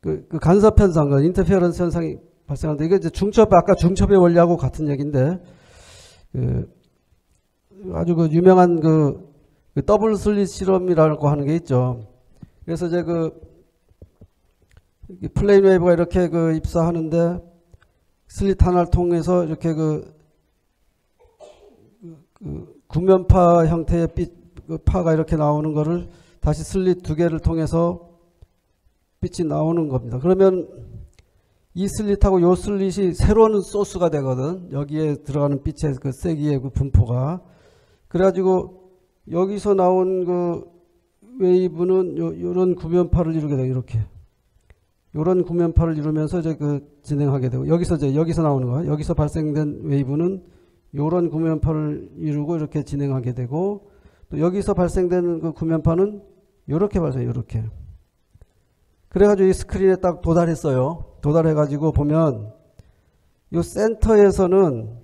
그 간섭 현상, 그 인터페어런스 현상이 발생하는데, 이게 이제 아까 중첩의 원리하고 같은 얘기인데, 아주 그 유명한 그 더블 슬릿 실험이라고 하는 게 있죠. 그래서 이제 플레인 웨이브가 이렇게 입사하는데, 슬릿 하나를 통해서 이렇게 구면파 형태의 파가 이렇게 나오는 거를 다시 슬릿 두 개를 통해서 빛이 나오는 겁니다. 그러면 이 슬릿하고 요 슬릿이 새로운 소스가 되거든. 여기에 들어가는 빛의 세기의 분포가. 그래가지고 여기서 나온 웨이브는 요런 구면파를 이루게 돼요. 이렇게. 요런 구면파를 이루면서 이제 진행하게 되고, 여기서 나오는 거, 여기서 발생된 웨이브는 요런 구면파를 이루고 이렇게 진행하게 되고, 또 여기서 발생되는 구면파는 요렇게 발생해요. 요렇게. 그래가지고 이 스크린에 딱 도달했어요. 도달해가지고 보면 요 센터에서는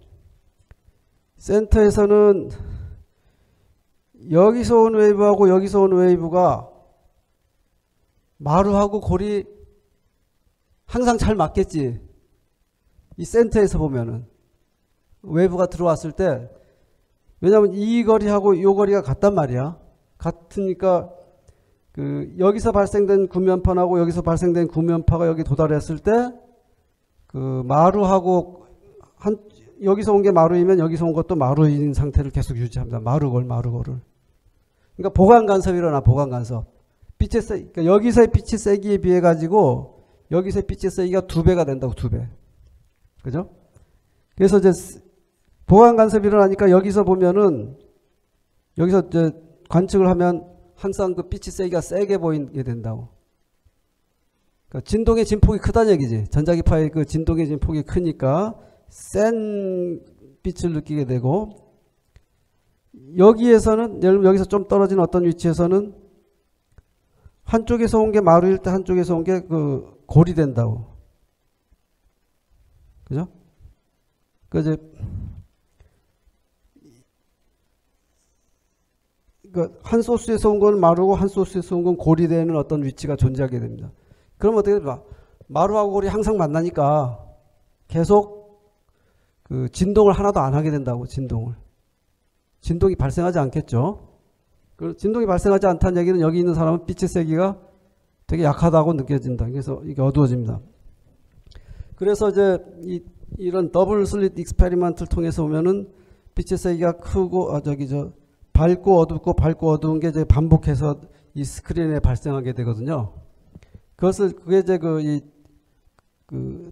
여기서 온 웨이브하고 여기서 온 웨이브가 마루하고 골이 항상 잘 맞겠지. 이 센터에서 보면은 웨이브가 들어왔을 때, 왜냐하면 이 거리하고 이 거리가 같단 말이야. 같으니까 여기서 발생된 구면파하고 여기서 발생된 구면파가 여기 도달했을 때 마루하고 여기서 온 게 마루이면 여기서 온 것도 마루인 상태를 계속 유지합니다. 마루골을. 그러니까 보강 간섭이 일어나. 보강 간섭. 그러니까 여기서의 빛의 세기에 비해 가지고 여기서의 빛의 세기가 2배가 된다고. 2배. 그죠? 그래서 이제 보강 간섭이 일어나니까 여기서 보면은 여기서 이제 관측을 하면 항상 빛의 세기가 세게 보이게 된다고. 그러니까 진동의 진폭이 크다는 얘기지. 전자기파의 진동의 진폭이 크니까 센 빛을 느끼게 되고, 여기에서는 여기서 좀 떨어진 어떤 위치에서는 한쪽에서 온 게 마루일 때 한쪽에서 온 게 골이 된다고. 그죠? 이제 한 소스에서 온 건 마루고 한 소스에서 온 건 골이 되는 어떤 위치가 존재하게 됩니다. 그럼 어떻게 될까? 마루하고 골이 항상 만나니까 계속 진동을 하나도 안 하게 된다고. 진동이 발생하지 않겠죠. 진동이 발생하지 않다는 얘기는 여기 있는 사람은 빛의 세기가 되게 약하다고 느껴진다. 그래서 이게 어두워집니다. 그래서 이제 이런 더블 슬릿 익스페리먼트를 통해서 보면은 빛의 세기가 크고 밝고 어두운 게 이제 반복해서 이 스크린에 발생하게 되거든요. 그게 이제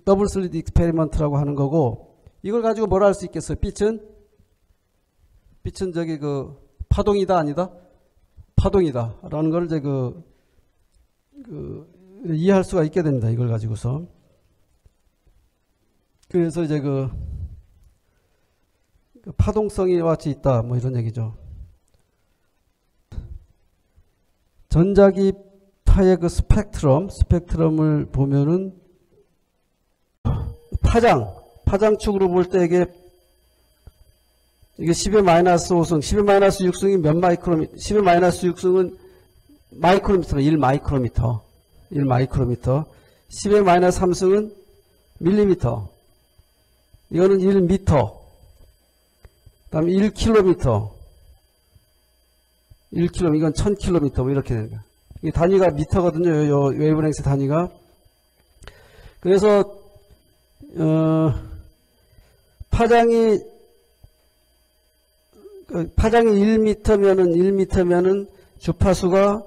더블 슬릿 익스페리먼트라고 하는 거고, 이걸 가지고 뭐라 할 수 있겠어요? 빛은 파동이다 아니다? 파동이다 라는 걸 이제 이해할 수가 있게 됩니다. 이걸 가지고서. 그래서 이제 파동성이 같이 있다, 뭐 이런 얘기죠. 전자기파의 스펙트럼을 보면은 파장축으로 볼 때 이게 10의 마이너스 5승, 10의 마이너스 6승이 몇 마이크로미터, 10의 마이너스 6승은 마이크로미터, 1마이크로미터. 10의 마이너스 3승은 밀리미터. 이거는 1미터. 그 다음에 1km. 이건 1000km, 뭐 이렇게 되는 거야. 이 단위가 미터거든요. 요 웨이브랭스 단위가. 그래서, 파장이 1m면은 주파수가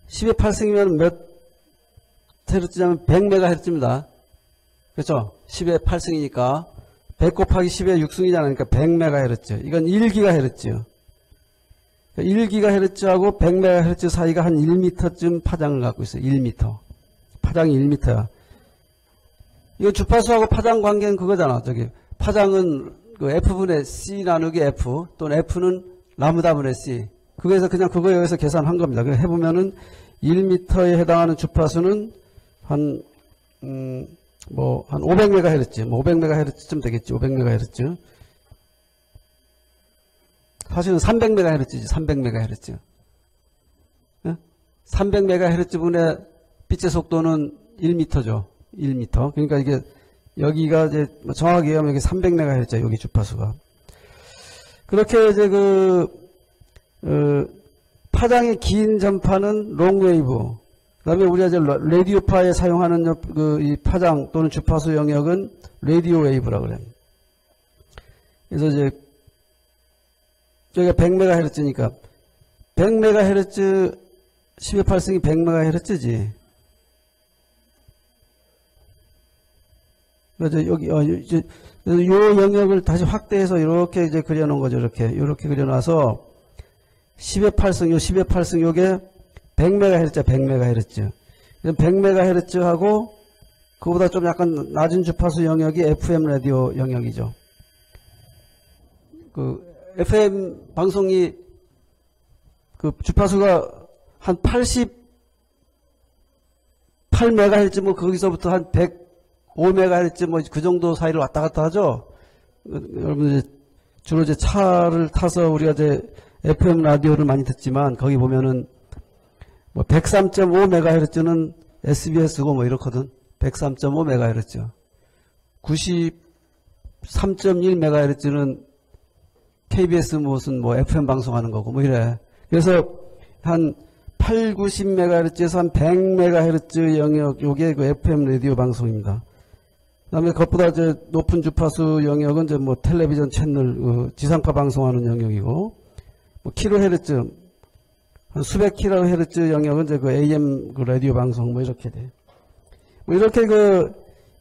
10의 8승이면 몇 헤르츠냐면 100MHz입니다. 그렇죠? 10의 8승이니까 100 곱하기 10의 6승이잖아요. 그러니까 100MHz. 이건 1GHz. 1GHz하고 100MHz 사이가 한 1m쯤 파장을 갖고 있어요. 1m. 파장이 1m야. 이거 주파수하고 파장 관계는 그거잖아. 파장은 F분의 C 나누기 F, 또는 F는 라무다분의 C. 그거에서 그냥 그거 여기서 계산한 겁니다. 그래서 해보면은 1m에 해당하는 주파수는 한 500MHz, 500MHz쯤 되겠지. 500MHz. 사실은 300MHz지. 300MHz. 300MHz 분의 빛의 속도는 1m죠. 1m. 그러니까 이게 여기가 이제 정확히 얘기하면 이게 300MHz 여기 주파수가. 그렇게 이제 파장이 긴 전파는 롱웨이브. 그다음에 우리가 이제 라디오파에 사용하는 이 파장 또는 주파수 영역은 라디오 웨이브라고 그래요. 그래서 이제 저희가 100MHz니까 100MHz 10의 8승이 100MHz지. 그래서 여기 이제 요 영역을 다시 확대해서 이렇게 이제 그려놓은 거죠. 이렇게 그려놔서 10의 8승, 요 10의 8승 요게 100MHz, 100MHz. 100MHz하고 그보다 좀 약간 낮은 주파수 영역이 FM 라디오 영역이죠. 그 FM 방송이 그 주파수가 한 88MHz 뭐 거기서부터 한 105MHz 뭐 그 정도 사이를 왔다 갔다 하죠. 여러분 이제 주로 이제 차를 타서 우리가 이제 FM 라디오를 많이 듣지만 거기 보면은 뭐 103.5MHz는 SBS고 뭐 이렇거든. 103.5MHz. 93.1MHz는 KBS 무슨 뭐 FM 방송하는 거고 뭐 이래. 그래서 한 8, 90MHz에서 한 100MHz 영역 요게 그 FM 라디오 방송입니다. 그다음에 그것보다 이제 높은 주파수 영역은 이제 뭐 텔레비전 채널 지상파 방송하는 영역이고 뭐 킬로헤르츠 한 수백 킬로헤르츠 영역은 이제 그 AM 그 라디오 방송 뭐 이렇게 돼. 뭐 이렇게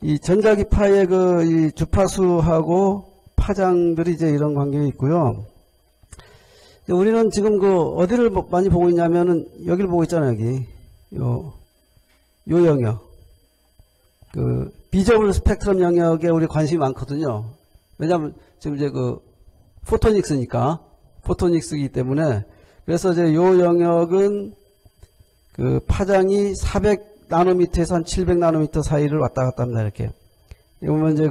이 전자기파의 이 주파수하고 파장들이 이제 이런 관계가 있고요. 우리는 지금 어디를 많이 보고 있냐면은 여기를 보고 있잖아요. 여기 요 영역 비저블 스펙트럼 영역에 우리 관심이 많거든요. 왜냐하면 지금 이제 포토닉스이기 때문에 그래서 이제 요 영역은 파장이 400나노미터에서 한 700나노미터 사이를 왔다 갔다 합니다. 이렇게 보면 이제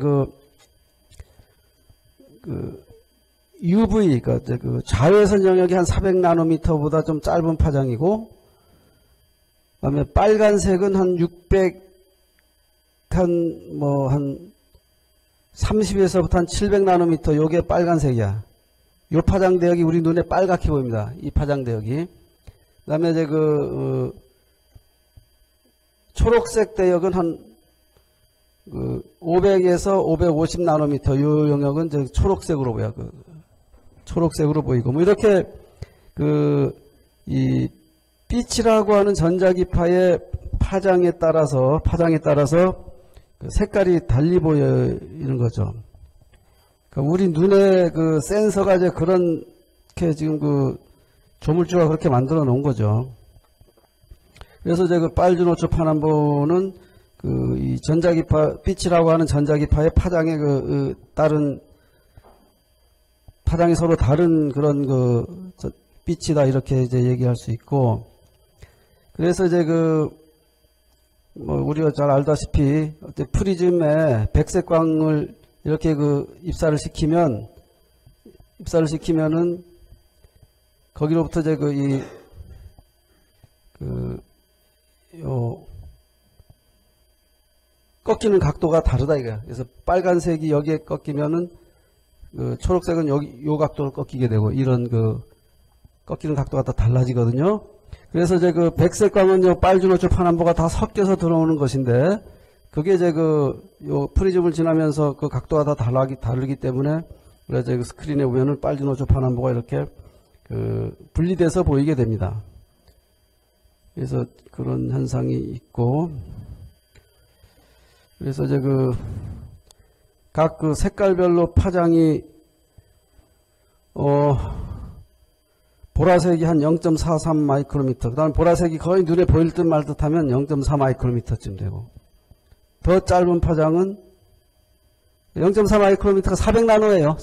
UV, 그러니까 자외선 영역이 한 400나노미터보다 좀 짧은 파장이고, 그 다음에 빨간색은 한 30에서부터 한 700나노미터, 요게 빨간색이야. 요 파장 대역이 우리 눈에 빨갛게 보입니다. 이 파장 대역이. 그 다음에 이제 초록색 대역은 한 500에서 550나노미터, 요 영역은 이제 초록색으로 보여. 초록색으로 보이고, 뭐 이렇게 이 빛이라고 하는 전자기파의 파장에 따라서 색깔이 달리 보이는 거죠. 그러니까 우리 눈에 센서가 이제 그렇게 지금 조물주가 그렇게 만들어 놓은 거죠. 그래서 이제 빨주노초 파남보는 이 전자기파, 빛이라고 하는 전자기파의 파장에 다른 파장이 서로 다른 그런 빛이다 이렇게 이제 얘기할 수 있고, 그래서 이제 뭐 우리가 잘 알다시피 프리즘에 백색광을 이렇게 입사를 시키면은 거기로부터 이제 꺾이는 각도가 다르다 이거야. 그래서 빨간색이 여기에 꺾이면은 초록색은 요 각도로 꺾이게 되고 이런 꺾이는 각도가 다 달라지거든요. 그래서 이제 백색광은 빨주노초 파남보가 다 섞여서 들어오는 것인데 그게 이제 요 프리즘을 지나면서 각도가 다 다르기 때문에 그래서 스크린에 보면은 빨주노초 파남보가 이렇게 분리돼서 보이게 됩니다. 그래서 그런 현상이 있고, 그래서 이제 각 색깔별로 파장이 보라색이 한 0.43 마이크로미터, 그 다음에 보라색이 거의 눈에 보일 듯 말 듯 하면 0.4 마이크로미터쯤 되고, 더 짧은 파장은 0.4 마이크로미터가 400나노예요.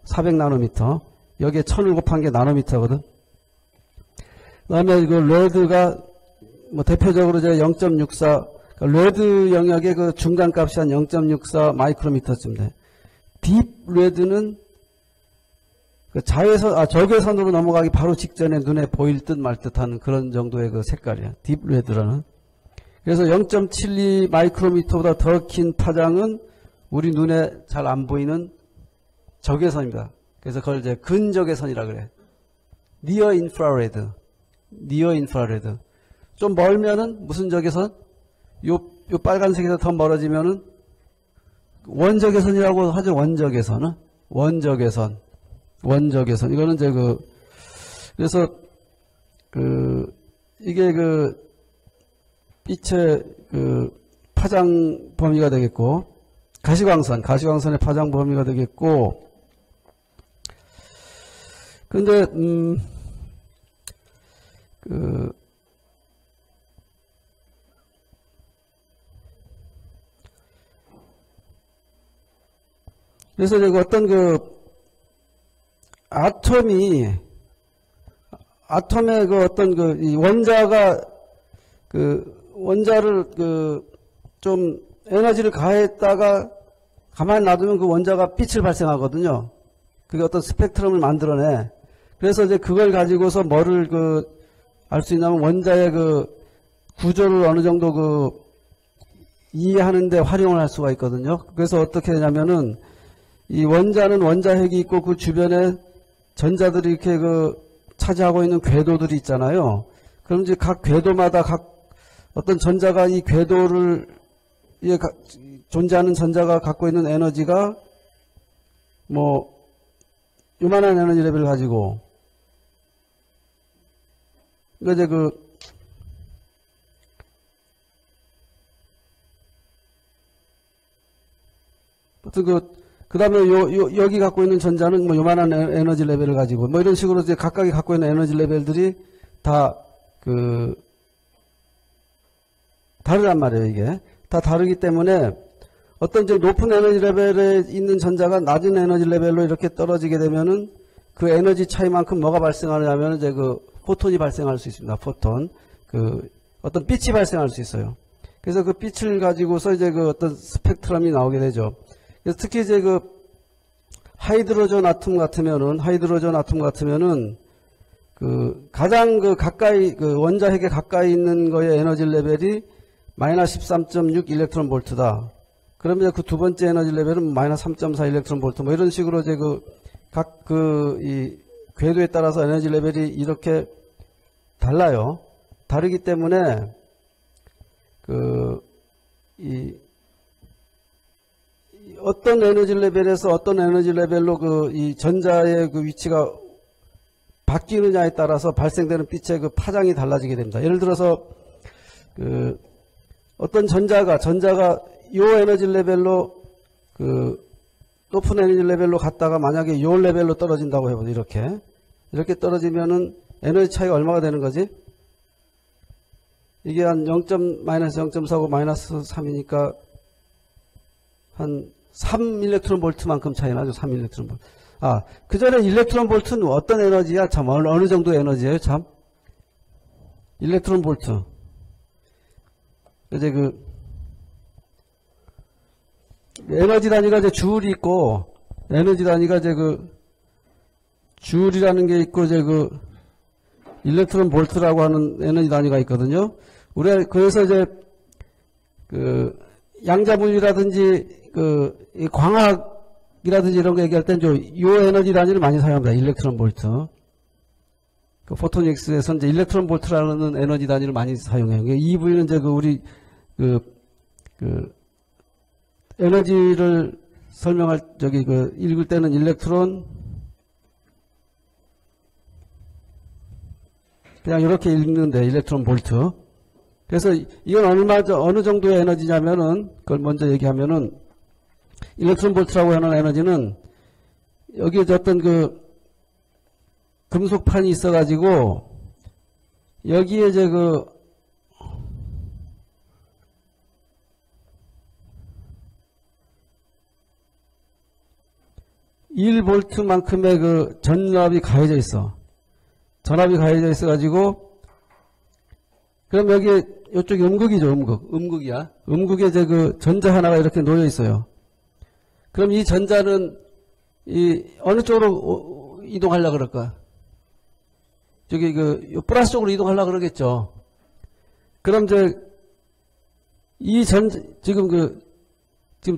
400나노미터. 여기에 1000을 곱한 게 나노미터거든. 그 다음에 레드가 뭐 대표적으로 이제 0.64, 레드 영역의 중간값이 한 0.64 마이크로미터쯤 돼. 딥 레드는 적외선으로 넘어가기 바로 직전에 눈에 보일 듯 말 듯한 그런 정도의 색깔이야. 딥 레드라는. 그래서 0.72 마이크로미터보다 더 긴 파장은 우리 눈에 잘 안 보이는 적외선입니다. 그래서 그걸 이제 근적외선이라 그래. Near infrared. Near infrared. 좀 멀면은 무슨 적외선? 요 빨간색에서 더 멀어지면은 원적외선이라고 하죠. 원적외선은. 원적외선. 이거는 이제 그래서 이게 빛의 파장 범위가 되겠고, 가시광선의 파장 범위가 되겠고, 근데, 그래서 이제 어떤 아톰의 어떤 이 원자를 좀 에너지를 가했다가 가만히 놔두면 그 원자가 빛을 발생하거든요. 그게 어떤 스펙트럼을 만들어내. 그래서 이제 그걸 가지고서 뭐를 알 수 있냐면 원자의 구조를 어느 정도 이해하는데 활용을 할 수가 있거든요. 그래서 어떻게 되냐면은 이 원자는 원자핵이 있고 그 주변에 전자들이 이렇게 차지하고 있는 궤도들이 있잖아요. 그럼 이제 각 궤도마다 어떤 전자가 이 궤도를 존재하는 전자가 갖고 있는 에너지가 뭐 요만한 에너지 레벨을 가지고 그러니까 이제 그 다음에 여기 갖고 있는 전자는 뭐 요만한 에너지 레벨을 가지고 뭐 이런 식으로 이제 각각이 갖고 있는 에너지 레벨들이 다 다르단 말이에요. 이게 다 다르기 때문에 어떤 좀 높은 에너지 레벨에 있는 전자가 낮은 에너지 레벨로 이렇게 떨어지게 되면은 그 에너지 차이만큼 뭐가 발생하냐면 이제 포톤이 발생할 수 있습니다. 포톤. 어떤 빛이 발생할 수 있어요. 그래서 그 빛을 가지고서 이제 어떤 스펙트럼이 나오게 되죠. 그래서 특히 이제 하이드로전 아톰 같으면은 가장 가까이 원자핵에 가까이 있는 거의 에너지 레벨이 마이너스 13.6 일렉트론 볼트다. 그러면 그 두 번째 에너지 레벨은 마이너스 3.4 일렉트론 볼트 뭐 이런 식으로 이제 이 궤도에 따라서 에너지 레벨이 이렇게 달라요. 다르기 때문에 어떤 에너지 레벨에서 어떤 에너지 레벨로 이 전자의 위치가 바뀌느냐에 따라서 발생되는 빛의 파장이 달라지게 됩니다. 예를 들어서 어떤 전자가 요 에너지 레벨로 높은 에너지 레벨로 갔다가 만약에 요 레벨로 떨어진다고 해보죠. 이렇게 떨어지면은 에너지 차이가 얼마가 되는 거지? 이게 한 마이너스 0.49 마이너스 3이니까 한 3 일렉트론 볼트만큼 차이 나죠. 3 일렉트론 볼트. 그 전에 일렉트론 볼트는 어떤 에너지야? 참, 어느 정도 에너지예요? 참. 일렉트론 볼트. 이제 에너지 단위가 이제 줄이 있고, 에너지 단위가 이제 줄이라는 게 있고, 이제 일렉트론 볼트라고 하는 에너지 단위가 있거든요. 그래서 이제 양자물리라든지 이 광학이라든지 이런 거 얘기할 땐 요 에너지 단위를 많이 사용합니다. 일렉트론 볼트. 포토닉스에서 이제 일렉트론 볼트라는 에너지 단위를 많이 사용해요. 이 부위는 이제 우리 에너지를 설명할 읽을 때는 일렉트론 그냥 이렇게 읽는데 일렉트론 볼트. 그래서 이건 어느 정도의 에너지냐면은 그걸 먼저 얘기하면은 일렉트론 볼트라고 하는 에너지는 여기에 어떤 금속판이 있어가지고 여기에 이제 1볼트만큼의 전압이 가해져 있어. 전압이 가해져 있어가지고 그럼 여기에 이쪽이 음극이죠. 음극이야. 음극에 이제 전자 하나가 이렇게 놓여 있어요. 그럼 이 전자는 어느 쪽으로 이동하려고 그럴까? 저기 플러스 쪽으로 이동하려고 그러겠죠. 그럼 이제 지금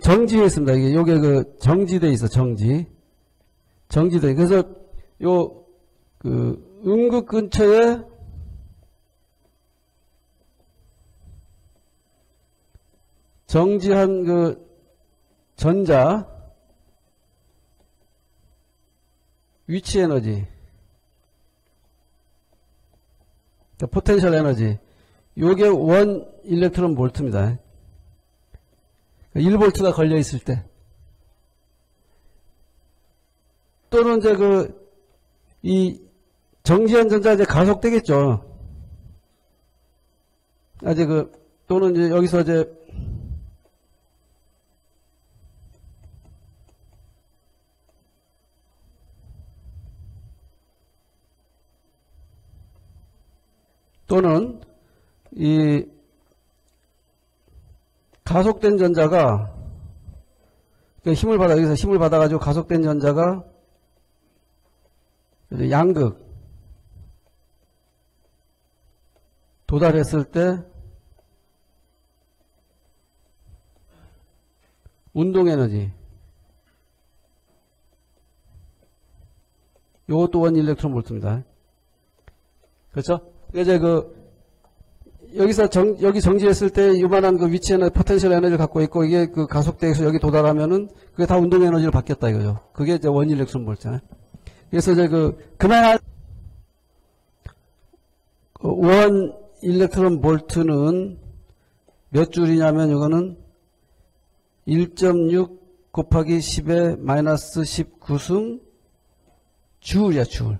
정지해 있습니다. 이게 요게 정지돼 있어, 정지돼. 그래서 음극 근처에 정지한 전자 위치 에너지, 포텐셜 에너지, 요게 1 일렉트론 볼트입니다. 1볼트가 걸려 있을 때. 또는 이제 이 정지한 전자 이제 가속되겠죠. 또는 이제 여기서 이제 또는 이 가속된 전자가 여기서 힘을 받아가지고 가속된 전자가 양극 도달했을 때 운동 에너지, 요것도 1 일렉트론 볼트입니다. 그렇죠? 이제 여기서 여기 정지했을 때 요만한 위치에는 포텐셜 에너지를 갖고 있고, 이게 가속대에서 여기 도달하면은 그게 다 운동 에너지를 받겠다 이거죠. 그게 이제 1 일렉트론 볼트잖아요. 그래서 이제 그만한 1 일렉트론 볼트는 몇 줄이냐면 이거는 1.6 곱하기 10의 마이너스 19승 주울이야, 주울은.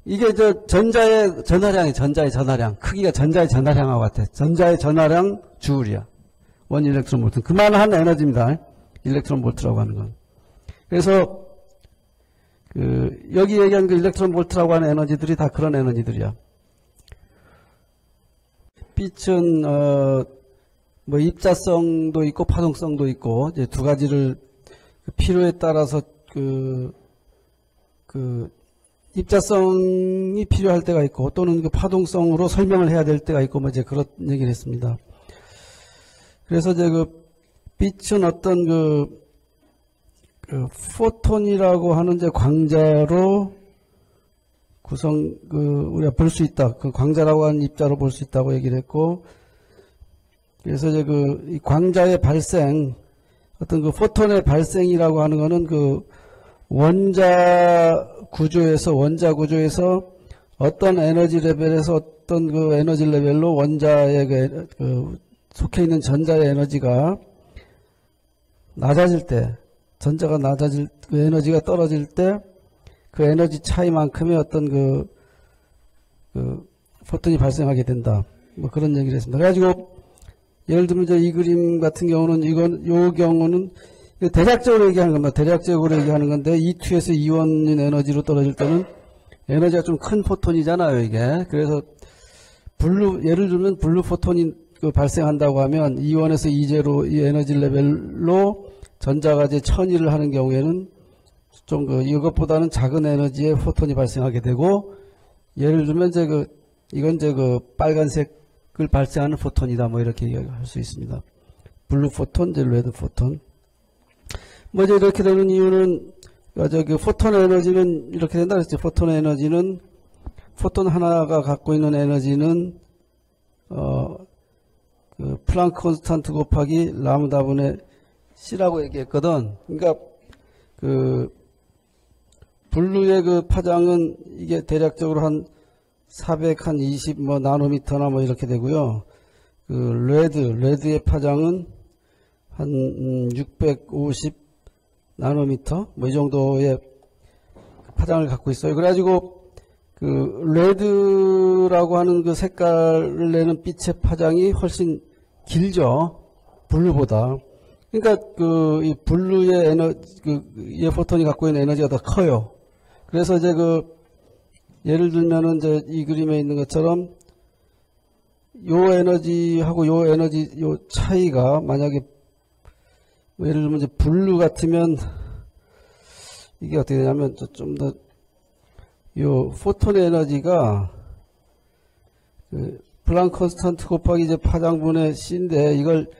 이게 전자의 전하량, 크기가 전자의 전하량하고 같아. 전자의 전하량 주울이야. 1 일렉트론 볼트. 그만한 에너지입니다. 일렉트론 볼트라고 하는 건. 그래서 여기 얘기한 일렉트론 볼트라고 하는 에너지들이 다 그런 에너지들이야. 빛은 입자성도 있고 파동성도 있고, 이제 두 가지를 필요에 따라서 입자성이 필요할 때가 있고, 또는 파동성으로 설명을 해야 될 때가 있고, 이제 그런 얘기를 했습니다. 그래서 이제 빛은 어떤 포톤이라고 하는 이제 광자로 우리가 볼 수 있다. 광자라고 하는 입자로 볼 수 있다고 얘기를 했고, 그래서 이제 이 광자의 발생, 어떤 포톤의 발생이라고 하는 거는 원자 구조에서 어떤 에너지 레벨에서 어떤 에너지 레벨로 원자의 속해 있는 전자의 에너지가 낮아질 때, 전자가 낮아질, 에너지가 떨어질 때, 에너지 차이만큼의 어떤 포톤이 발생하게 된다. 그런 얘기를 했습니다. 그래가지고, 예를 들면 이 그림 같은 경우는, 요 경우는 대략적으로 얘기하는 겁니다. 대략적으로 얘기하는 건데, E2에서 E1인 에너지로 떨어질 때는 에너지가 좀 큰 포톤이잖아요, 이게. 그래서 예를 들면 블루 포톤이 발생한다고 하면 E1에서 E0 이 에너지 레벨로 전자가 이제 천일을 하는 경우에는 좀 이것보다는 작은 에너지의 포톤이 발생하게 되고, 예를 들면 이건 빨간색을 발생하는 포톤이다, 이렇게 얘기할 수 있습니다. 블루 포톤, 레드 포톤. 이제 이렇게 되는 이유는, 포톤 에너지는 이렇게 된다 그랬죠. 포톤 에너지는, 포톤 하나가 갖고 있는 에너지는, 플랑크 콘스탄트 곱하기 라무다분의 C라고 얘기했거든. 그러니까, 블루의 파장은 이게 대략적으로 한 420 나노미터나 이렇게 되고요. 레드의 파장은 한 650 나노미터 이 정도의 파장을 갖고 있어요. 그래가지고 레드라고 하는 색깔을 내는 빛의 파장이 훨씬 길죠, 블루보다. 그러니까 이 블루의 이 포톤이 갖고 있는 에너지가 더 커요. 그래서 이제 예를 들면은 이제 이 그림에 있는 것처럼 요 에너지하고 요 에너지 요 차이가 만약에 예를 들면 이제 블루 같으면 이게 어떻게 되냐면 좀 더 요 포톤의 에너지가 플랑크 컨스턴트 곱하기 이제 파장분의 C인데 이걸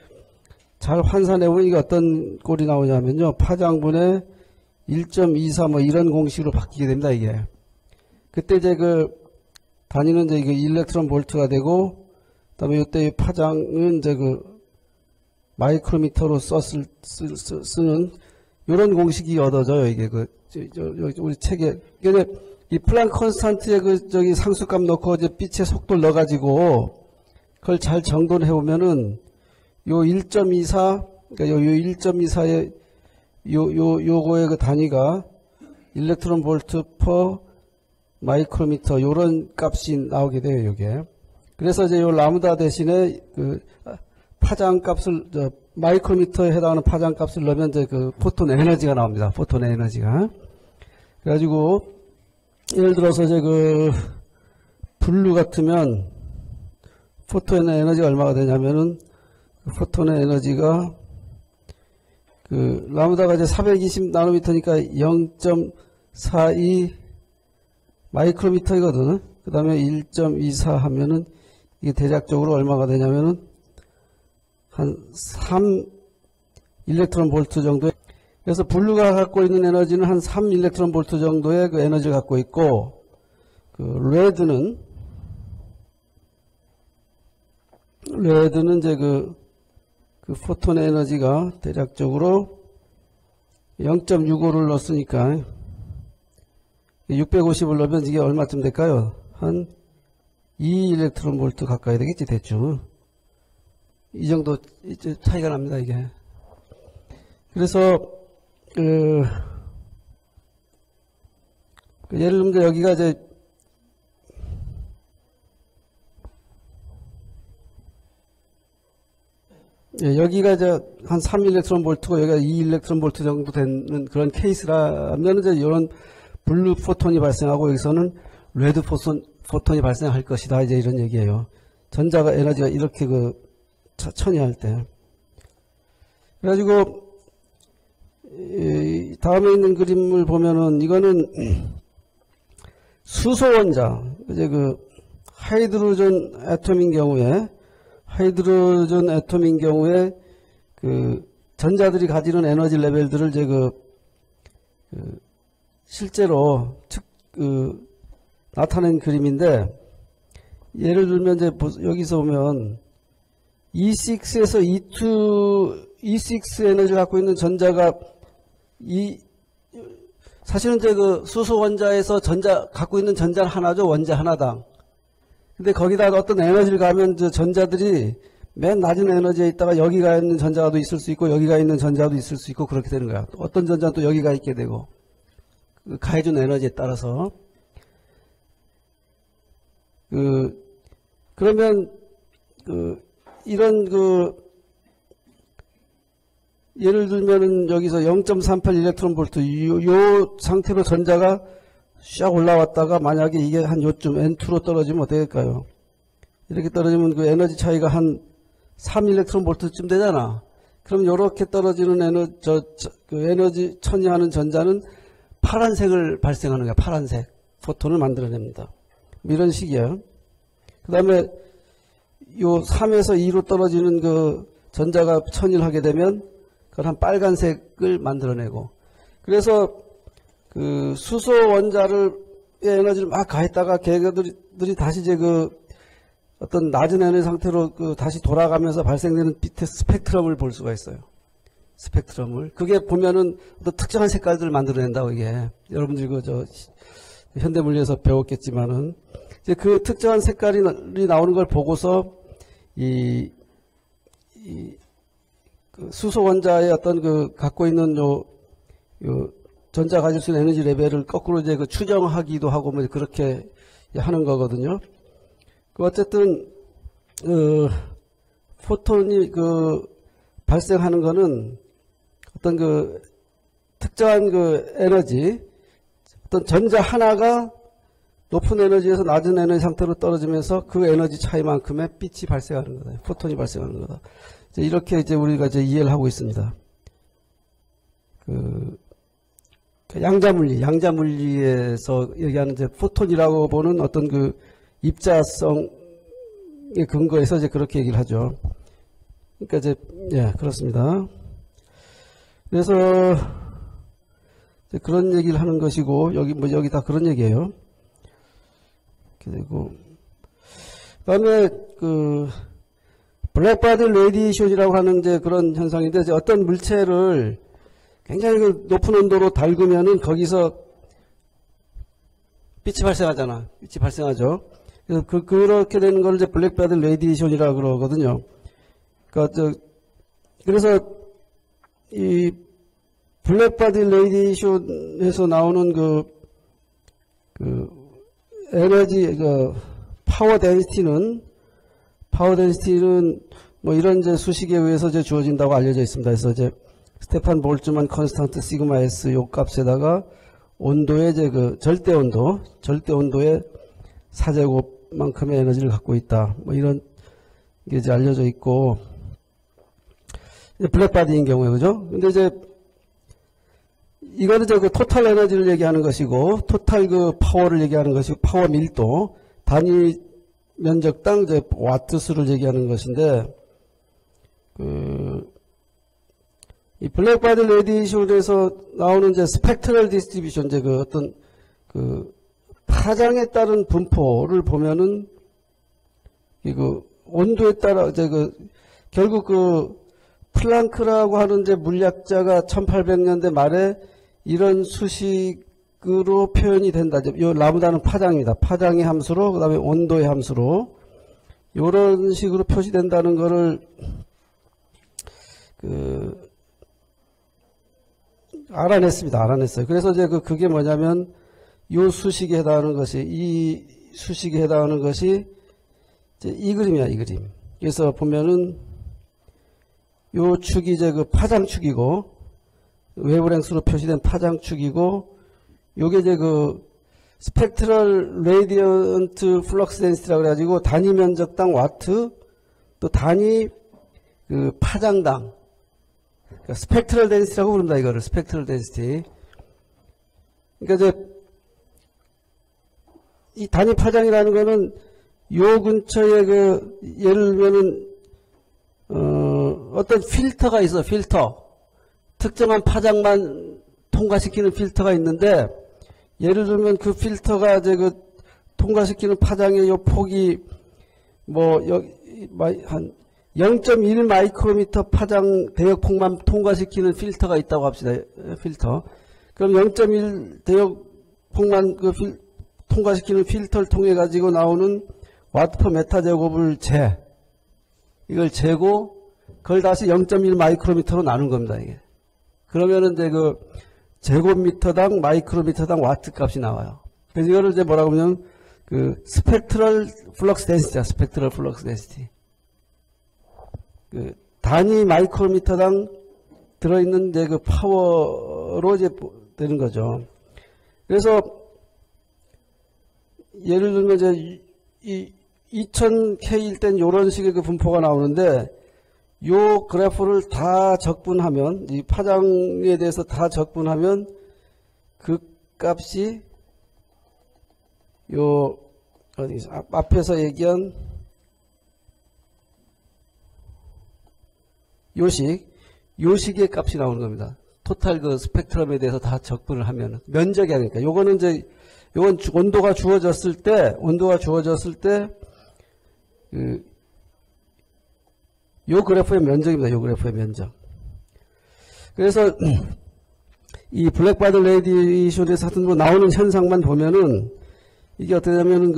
잘 환산해보면 이게 어떤 꼴이 나오냐면요. 파장분의 1.24 뭐 이런 공식으로 바뀌게 됩니다, 이게. 그때 이제 그 단위는 이제 그 일렉트론 볼트가 되고, 그 다음에 이때 파장은 이제 그 마이크로미터로 쓰는 이런 공식이 얻어져요, 이게 우리 책에. 근데 이 플랑크 컨스탄트의 상수값 넣고 이제 빛의 속도를 넣어가지고 그걸 잘 정돈해 보면은 요 1.24, 그러니까 요 1.24의 요거의 그 단위가 일렉트론 볼트 퍼 마이크로미터 요런 값이 나오게 돼요, 요게. 그래서 이제 요 라무다 대신에 그 파장 값을 마이크로미터에 해당하는 파장 값을 넣으면 이제 그 포톤 에너지가 나옵니다. 포톤 에너지가. 그래가지고 예를 들어서 이제 그 블루 같으면 포톤의 에너지가 얼마가 되냐면은 그 포톤의 에너지가 그 라무다가 이제 420 나노미터니까 0.42 마이크로미터이거든. 그 다음에 1.24 하면은 이게 대략적으로 얼마가 되냐면은 한 3 일렉트론 볼트 정도. 그래서 블루가 갖고 있는 에너지는 한 3 일렉트론 볼트 정도의 그 에너지를 갖고 있고, 그 레드는 이제 그 포톤의 에너지가 대략적으로 0.65를 넣었으니까 650을 넣으면 이게 얼마쯤 될까요? 한 2 일렉트론 볼트 가까이 되겠지, 대충. 이 정도 차이가 납니다, 이게. 그래서 예를 들면 여기가 이제 여기가 이제 한 3 일렉트론 볼트고 여기가 2 일렉트론 볼트 정도 되는 그런 케이스라면 이제 이런 블루 포톤이 발생하고 여기서는 레드 포톤이 발생할 것이다, 이제 이런 얘기예요. 전자가 에너지가 이렇게 천이할 때. 그래가지고 다음에 있는 그림을 보면은 이거는 수소 원자, 이제 그 하이드로전 애톰인 경우에 그 전자들이 가지는 에너지 레벨들을 이제 실제로 나타낸 그림인데, 예를 들면 이제 여기서 보면 E6에서 E6 에너지를 갖고 있는 전자가 사실은 이제 그 수소 원자에서 갖고 있는 전자는 하나죠. 원자 하나당. 근데 거기다 어떤 에너지를 가면 전자들이 맨 낮은 에너지에 있다가 여기가 있는 전자도 있을 수 있고 여기가 있는 전자도 있을 수 있고 그렇게 되는 거야. 어떤 전자는 또 여기가 있게 되고, 가해준 에너지에 따라서. 그러면 이런 예를 들면은 여기서 0.38 일렉트론 볼트 요 상태로 전자가 샥 올라왔다가 만약에 이게 한 요쯤 N2로 떨어지면 어떻게 될까요? 이렇게 떨어지면 그 에너지 차이가 한 3 일렉트론 볼트쯤 되잖아. 그럼 요렇게 떨어지는 에너지 천이하는 전자는 파란색을 발생하는 거야. 파란색 포톤을 만들어냅니다. 이런 식이에요. 그 다음에 요 3에서 2로 떨어지는 그 전자가 천일하게 되면 그걸 한 빨간색을 만들어내고, 그래서 그 수소 원자의 에너지를 막 가했다가 걔들이 다시 이제 어떤 낮은 에너지 상태로 다시 돌아가면서 발생되는 빛의 스펙트럼을 볼 수가 있어요. 스펙트럼을. 그게 보면은 어떤 특정한 색깔들을 만들어낸다고, 이게. 여러분들이 현대물리에서 배웠겠지만은, 이제 그 특정한 색깔이 나오는 걸 보고서 그 수소 원자의 어떤 갖고 있는 전자 가질 수 있는 에너지 레벨을 거꾸로 이제 추정하기도 하고 뭐 그렇게 하는 거거든요. 어쨌든 포톤이 발생하는 거는 어떤 특정한 에너지, 어떤 전자 하나가 높은 에너지에서 낮은 에너지 상태로 떨어지면서 그 에너지 차이만큼의 빛이 발생하는 거다. 포톤이 발생하는 거다. 이렇게 이제 우리가 이해를 하고 있습니다. 양자물리에서 얘기하는 이제 포톤이라고 보는 어떤 입자성의 근거해서 이제 그렇게 얘기를 하죠. 그러니까 이제 예, 그렇습니다. 그래서 이제 그런 얘기를 하는 것이고 여기 다 그런 얘기예요. 이렇게 되고 그다음에 그 블랙바디 레디에이션이라고 하는 이제 그런 현상인데 이제 어떤 물체를 굉장히 그 높은 온도로 달구면은 거기서 빛이 발생하잖아. 빛이 발생하죠. 그래서 그렇게 되는 걸 이제 블랙바디 레디에이션이라고 그러거든요. 그래서 이 블랙바디 레디에이션에서 나오는 그 에너지 파워 덴시티는 뭐 이런 이제 수식에 의해서 이제 주어진다고 알려져 있습니다. 그래서 이제 스테판 볼츠만 컨스탄트 시그마 S 요 값에다가 온도의 이제 그 절대 온도의 4제곱만큼의 에너지를 갖고 있다. 뭐 이런 게 이제 알려져 있고, 블랙바디인 경우에, 그죠? 근데 이제, 이거는 이제 그 토탈 에너지를 얘기하는 것이고, 토탈 그 파워를 얘기하는 것이고, 파워 밀도, 단위 면적당 이제 와트 수를 얘기하는 것인데, 이 블랙바디 레디에이션에서 나오는 이제 스펙트럴 디스트리뷰션, 이제 그 어떤 그 파장에 따른 분포를 보면은 그 온도에 따라 이제 결국 플랑크라고 하는 이제 물리학자가 1800년대 말에 이런 수식으로 표현이 된다. 요 라무다는 파장입니다. 파장의 함수로 그다음에 온도의 함수로 이런 식으로 표시된다는 거를 알아냈어요. 그래서 이제 그게 뭐냐면 요 수식에 해당하는 것이 이 수식에 해당하는 것이 이제 이 그림이야, 이 그림. 그래서 보면은 요 축이 이제 그 파장축이고 웨이브랭스로 표시된 파장축이고 요게 이제 그 스펙트럴 레디언트 플럭스 덴시티라고 그래가지고 단위 면적당 와트 또 단위 그 파장당 그러니까 스펙트럴 덴시티라고 부른다 이거를 스펙트럴 덴시티. 그러니까 이제 이 단위 파장이라는 거는 요 근처에 예를 들면은 어떤 필터가 있어. 필터 특정한 파장만 통과시키는 필터가 있는데 예를 들면 그 필터가 이제 통과시키는 파장의 요 폭이 뭐 한 0.1 마이크로미터 파장 대역폭만 통과시키는 필터가 있다고 합시다. 필터. 그럼 0.1 대역폭만 통과시키는 필터를 통해 가지고 나오는 와트 퍼 메타 제곱을 이걸 재고 그걸 다시 0.1 마이크로미터로 나눈 겁니다. 이게. 그러면은 이제 제곱미터당 마이크로미터당 와트 값이 나와요. 그래서 이거를 이제 뭐라고 하면 스펙트럴 플럭스 덴시티야. 스펙트럴 플럭스 덴시티. 단위 마이크로미터당 들어있는 이제 파워로 이제 되는 거죠. 그래서 예를 들면 이제 이 2000K일 땐 이런 식의 분포가 나오는데 요 그래프를 다 적분하면 이 파장에 대해서 다 적분하면 그 값이 요 앞에서 얘기한 요식의 값이 나오는 겁니다. 토탈 스펙트럼에 대해서 다 적분을 하면 면적이 아니니까 요거는 이제 요건 온도가 주어졌을 때 요 그래프의 면적입니다. 요 그래프의 면적. 그래서 이 블랙바디 레디에이션에서 나오는 현상만 보면은 이게 어떻게 되냐면은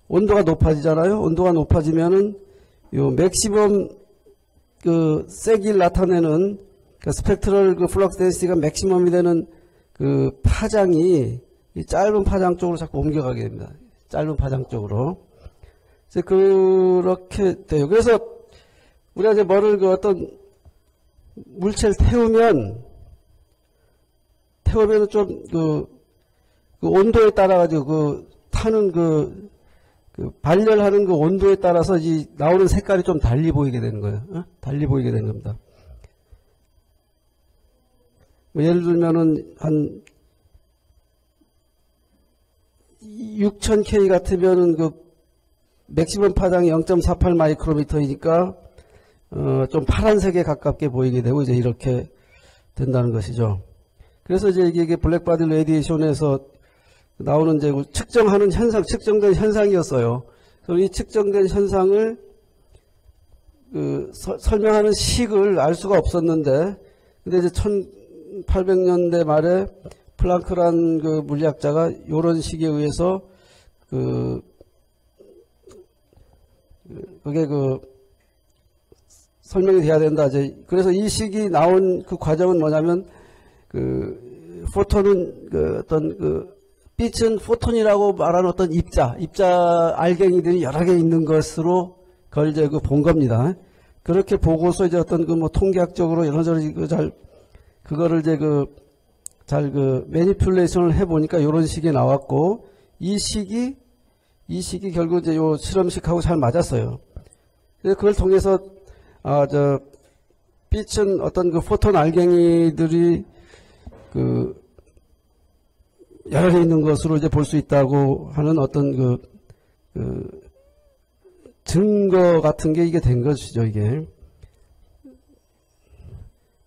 온도가 높아지잖아요. 온도가 높아지면은 요 맥시멈 세기를 나타내는 스펙트럴 플럭스 덴시티가 맥시멈이 되는 파장이 이 짧은 파장 쪽으로 자꾸 옮겨가게 됩니다. 짧은 파장 쪽으로. 이제 그렇게 돼요. 그래서 우리가 이제 뭐를 어떤 물체를 태우면 좀 온도에 따라 가지고 타는 발열하는 온도에 따라서 이 나오는 색깔이 좀 달리 보이게 되는 거예요. 달리 보이게 되는 겁니다. 뭐 예를 들면은 한 6000K 같으면은 맥시멈 파장이 0.48 마이크로미터이니까 좀 파란색에 가깝게 보이게 되고 이제 이렇게 된다는 것이죠. 그래서 이제 이게 블랙바디 레디에이션에서 나오는 이제 측정하는 현상, 측정된 현상이었어요. 그럼 이 측정된 현상을 설명하는 식을 알 수가 없었는데, 근데 이제 1800년대 말에 플랑크란 그 물리학자가 이런 식에 의해서 그게 설명이 돼야 된다. 이제 그래서 이 식이 나온 그 과정은 뭐냐면 포톤은 빛은 포톤이라고 말하는 어떤 입자 알갱이들이 여러 개 있는 것으로 그걸 이제 본 겁니다. 그렇게 보고서 이제 어떤 뭐 통계학적으로 이런저런 그거를 이제 잘 매니플레이션을 해보니까 이런 식이 나왔고, 이 식이 결국 이제 요 실험식하고 잘 맞았어요. 그래서 그걸 통해서 빛은 어떤 포톤 알갱이들이 여러 개 있는 것으로 이제 볼 수 있다고 하는 어떤 증거 같은 게 이게 된 것이죠, 이게.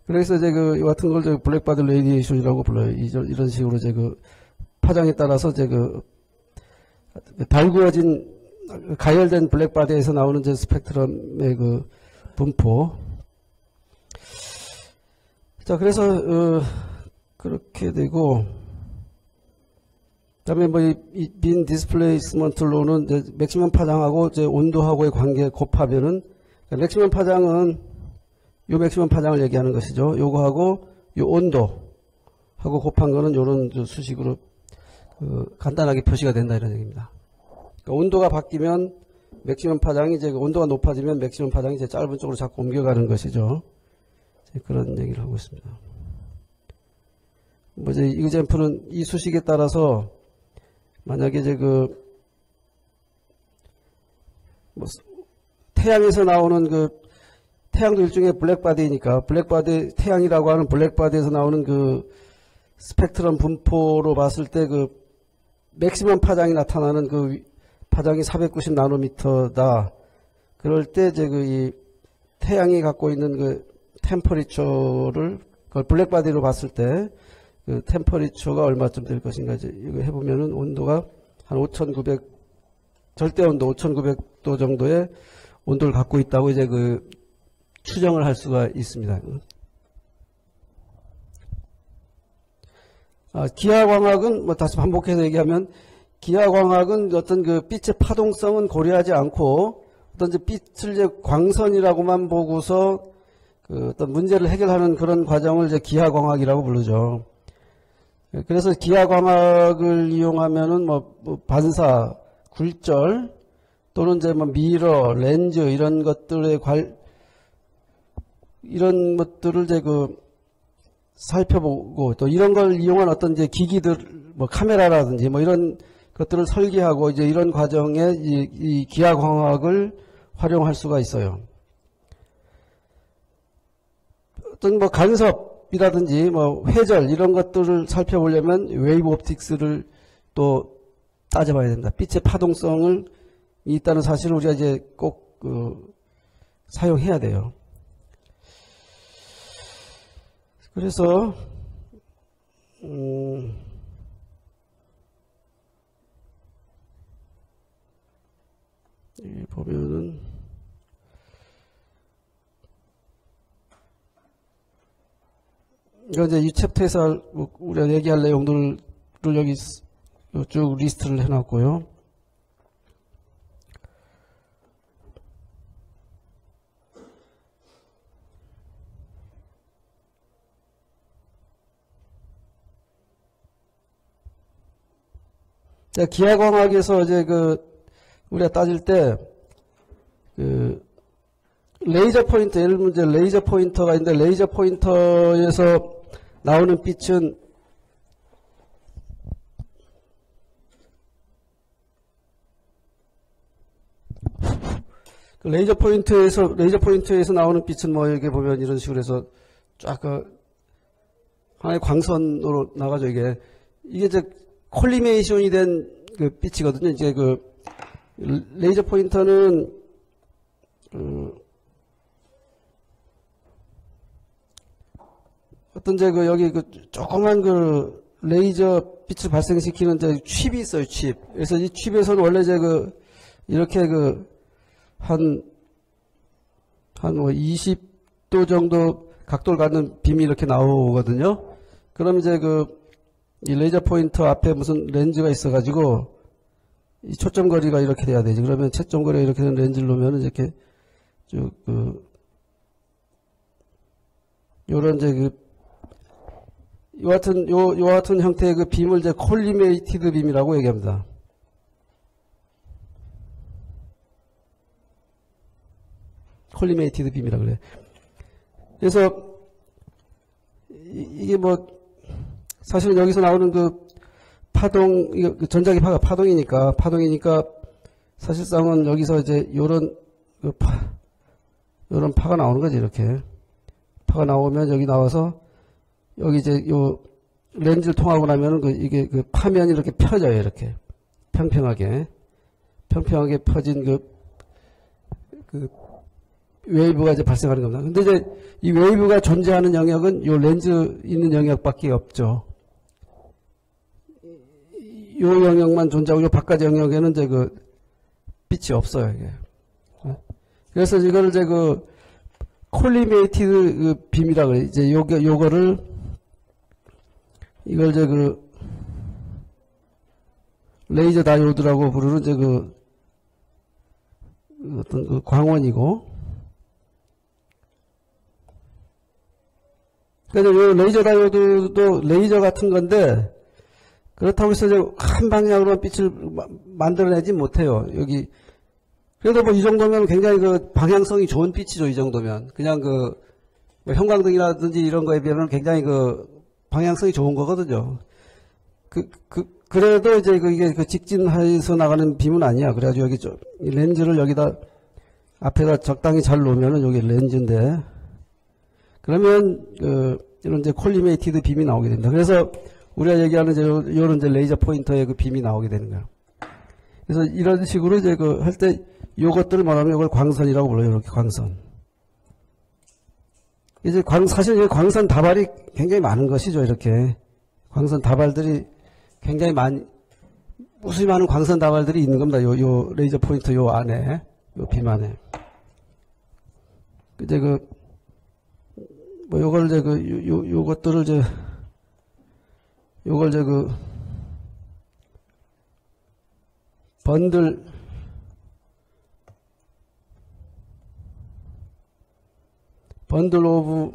그래서 이제 이 같은 걸 블랙바디 레디에이션이라고 불러요. 이런 식으로 이제 파장에 따라서 이제 달구어진 가열된 블랙바디에서 나오는 이제 스펙트럼의 분포. 자, 그래서 그렇게 되고, 그다음에 뭐 이 빈 디스플레이스먼트로는 이제 맥시멈 파장하고 이제 온도하고의 관계 곱하면은, 맥시멈 파장은 요 맥시멈 파장을 얘기하는 것이죠. 요거하고 요 온도하고 곱한 거는 요런 수식으로 간단하게 표시가 된다 이런 얘기입니다. 그러니까 온도가 바뀌면 맥시멈 파장이 이제 온도가 높아지면 맥시멈 파장이 이제 짧은 쪽으로 자꾸 옮겨가는 것이죠. 그런 얘기를 하고 있습니다. 뭐 이제 이그젠플은 이 수식에 따라서 만약에 이제 뭐 태양에서 나오는 태양도 일종의 블랙바디니까 태양이라고 하는 블랙바디에서 나오는 스펙트럼 분포로 봤을 때 맥시멈 파장이 나타나는 파장이 490 나노미터다. 그럴 때 이제 이 태양이 갖고 있는 템퍼리처를 그걸 블랙바디로 봤을 때 템퍼리처가 얼마쯤 될 것인가 이제 이거 해보면은 온도가 한 5,900 절대 온도 5,900도 정도의 온도를 갖고 있다고 이제 추정을 할 수가 있습니다. 기하광학은 뭐 다시 반복해서 얘기하면 기하광학은 어떤 빛의 파동성은 고려하지 않고 어떤 이제 빛을 이제 광선이라고만 보고서 어떤 문제를 해결하는 그런 과정을 이제 기하광학이라고 부르죠. 그래서 기하광학을 이용하면은 뭐 반사, 굴절 또는 이제 뭐 미러, 렌즈 이런 것들의 이런 것들을 이제 살펴보고 또 이런 걸 이용한 어떤 이제 기기들 뭐 카메라라든지 뭐 이런 것들을 설계하고 이제 이런 과정에 이 기하광학을 활용할 수가 있어요. 어떤 뭐 간섭이라든지 뭐 회절 이런 것들을 살펴보려면 웨이브 옵틱스를 또 따져봐야 됩니다. 빛의 파동성을 있다는 사실을 우리가 이제 꼭 사용해야 돼요. 그래서 여기 보면은 이거 이제 이 챕터에서 우리가 얘기할 내용들을 여기 쭉 리스트를 해놨고요. 자, 기하광학에서 이제 우리가 따질 때 레이저 포인터, 예를 들면 이제 레이저 포인터가 있는데 레이저 포인터에서 나오는 빛은 레이저 포인트에서 나오는 빛은 뭐 이렇게 보면 이런 식으로 해서 쫙 하나의 광선으로 나가죠. 이게 이제 콜리메이션이 된 빛이거든요. 이제 레이저 포인터는 어떤 그 여기 그 조그만 그 레이저 빛을 발생시키는 칩이 있어요, 칩. 그래서 이 칩에서는 원래 이렇게 한 20도 정도 각도를 갖는 빔이 이렇게 나오거든요. 그럼 이 레이저 포인터 앞에 무슨 렌즈가 있어가지고 이 초점거리가 이렇게 돼야 되지. 그러면 초점거리가 이렇게 된 렌즈를 놓으면 이렇게 쭉 요런 요 같은 형태의 그 빔을 콜리메이티드 빔이라고 얘기합니다. 콜리메이티드 빔이라고 그래요. 그래서 이게 사실은 여기서 나오는 그 파동, 전자기 파가 파동이니까 사실상은 여기서 요런 파가 나오는 거지, 이렇게. 파가 나오면 여기 나와서 여기 요 렌즈를 통하고 나면은 이게 파면이 이렇게 펴져요, 이렇게. 평평하게 펴진 웨이브가 발생하는 겁니다. 근데 이 웨이브가 존재하는 영역은 요 렌즈 있는 영역밖에 없죠. 요 영역만 존재하고 요 바깥 영역에는 빛이 없어요, 이게. 그래서 이거를 콜리메이티드 빔이라 그래. 이걸 레이저 다이오드라고 부르는 어떤 광원이고. 그래서 요 레이저 다이오드도 레이저 같은 건데, 그렇다고 해서 한 방향으로만 빛을 만들어내지 못해요. 여기. 그래도 이 정도면 굉장히 방향성이 좋은 빛이죠, 이 정도면. 그냥 형광등이라든지 이런 거에 비하면 굉장히 방향성이 좋은 거거든요. 그래도 이게 직진해서 나가는 빔은 아니야. 그래가지고 여기 이 렌즈를 여기다 앞에다 적당히 잘 놓으면은 여기 렌즈인데, 그러면 이런 콜리메이티드 빔이 나오게 됩니다. 그래서 우리가 얘기하는 이런 레이저 포인터의 빔이 나오게 되는 거예요. 그래서 이런 식으로 할 때 요것들을 말하면 이걸 광선이라고 불러요. 이렇게 광선. 사실 광선 다발이 굉장히 많은 것이죠. 이렇게 광선 다발들이 굉장히 무수히 많은 광선 다발들이 있는 겁니다. 요 레이저 포인터 요 안에, 요 빔 안에. 요것들을 번들 오브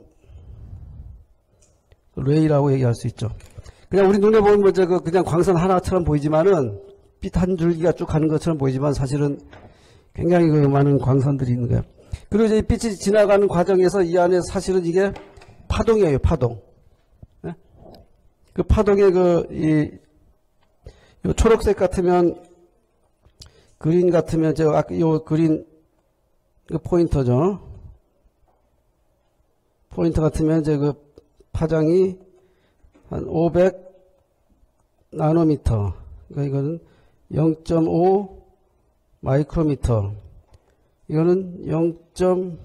레이라고 얘기할 수 있죠. 그냥 우리 눈에 보면 그냥 광선 하나처럼 보이지만은 빛 한 줄기가 쭉 가는 것처럼 보이지만 사실은 굉장히 많은 광선들이 있는 거예요. 그리고 이제 이 빛이 지나가는 과정에서 이 안에 사실은 이게 파동이에요, 파동. 네? 그 파동의 요 초록색 같으면, 그린 같으면, 요 그린, 포인터죠. 포인터 같으면 파장이 한 500 나노미터. 그러니까 이거는 0.5 마이크로미터. 이거는 0.5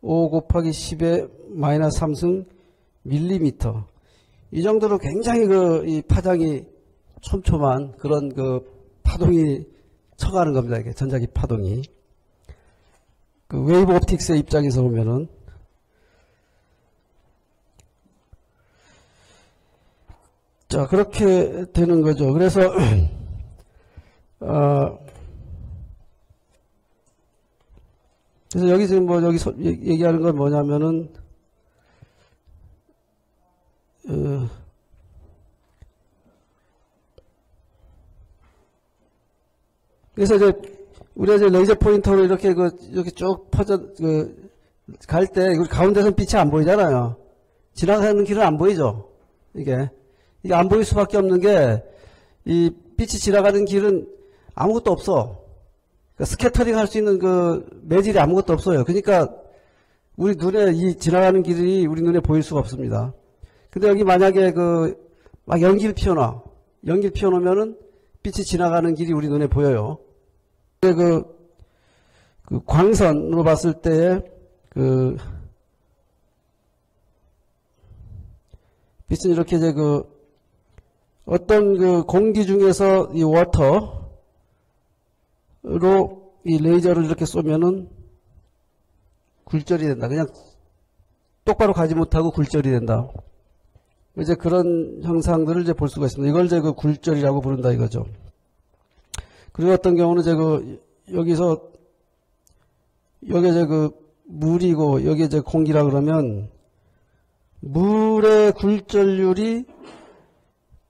곱하기 10의 마이너스 3승 밀리미터. 이 정도로 굉장히 이 파장이 촘촘한 그런 파동이 쳐가는 겁니다. 이게 전자기 파동이. 웨이브 옵틱스의 입장에서 보면은. 자, 그렇게 되는 거죠. 그래서, 그래서 여기서 얘기하는 건 뭐냐면은, 그래서 우리가 레이저 포인터로 이렇게 쭉 갈 때, 가운데선 빛이 안 보이잖아요. 지나가는 길은 안 보이죠. 이게 안 보일 수밖에 없는 게, 이 빛이 지나가는 길은 아무것도 없어. 그러니까 스캐터링 할 수 있는 매질이 아무것도 없어요. 그러니까 우리 눈에 지나가는 길이 우리 눈에 보일 수가 없습니다. 근데 여기 만약에 막 연기를 피워놓으면은 빛이 지나가는 길이 우리 눈에 보여요. 그 광선으로 봤을 때 빛은 이렇게 이제 어떤 공기 중에서 이 워터로 이 레이저를 이렇게 쏘면은 굴절이 된다. 그냥 똑바로 가지 못하고 굴절이 된다. 이제 그런 형상들을 이제 볼 수가 있습니다. 이걸 이제 굴절이라고 부른다 이거죠. 그리고 어떤 경우는 이제 여기서 여기 이제 물이고 여기 이제 공기라 그러면 물의 굴절률이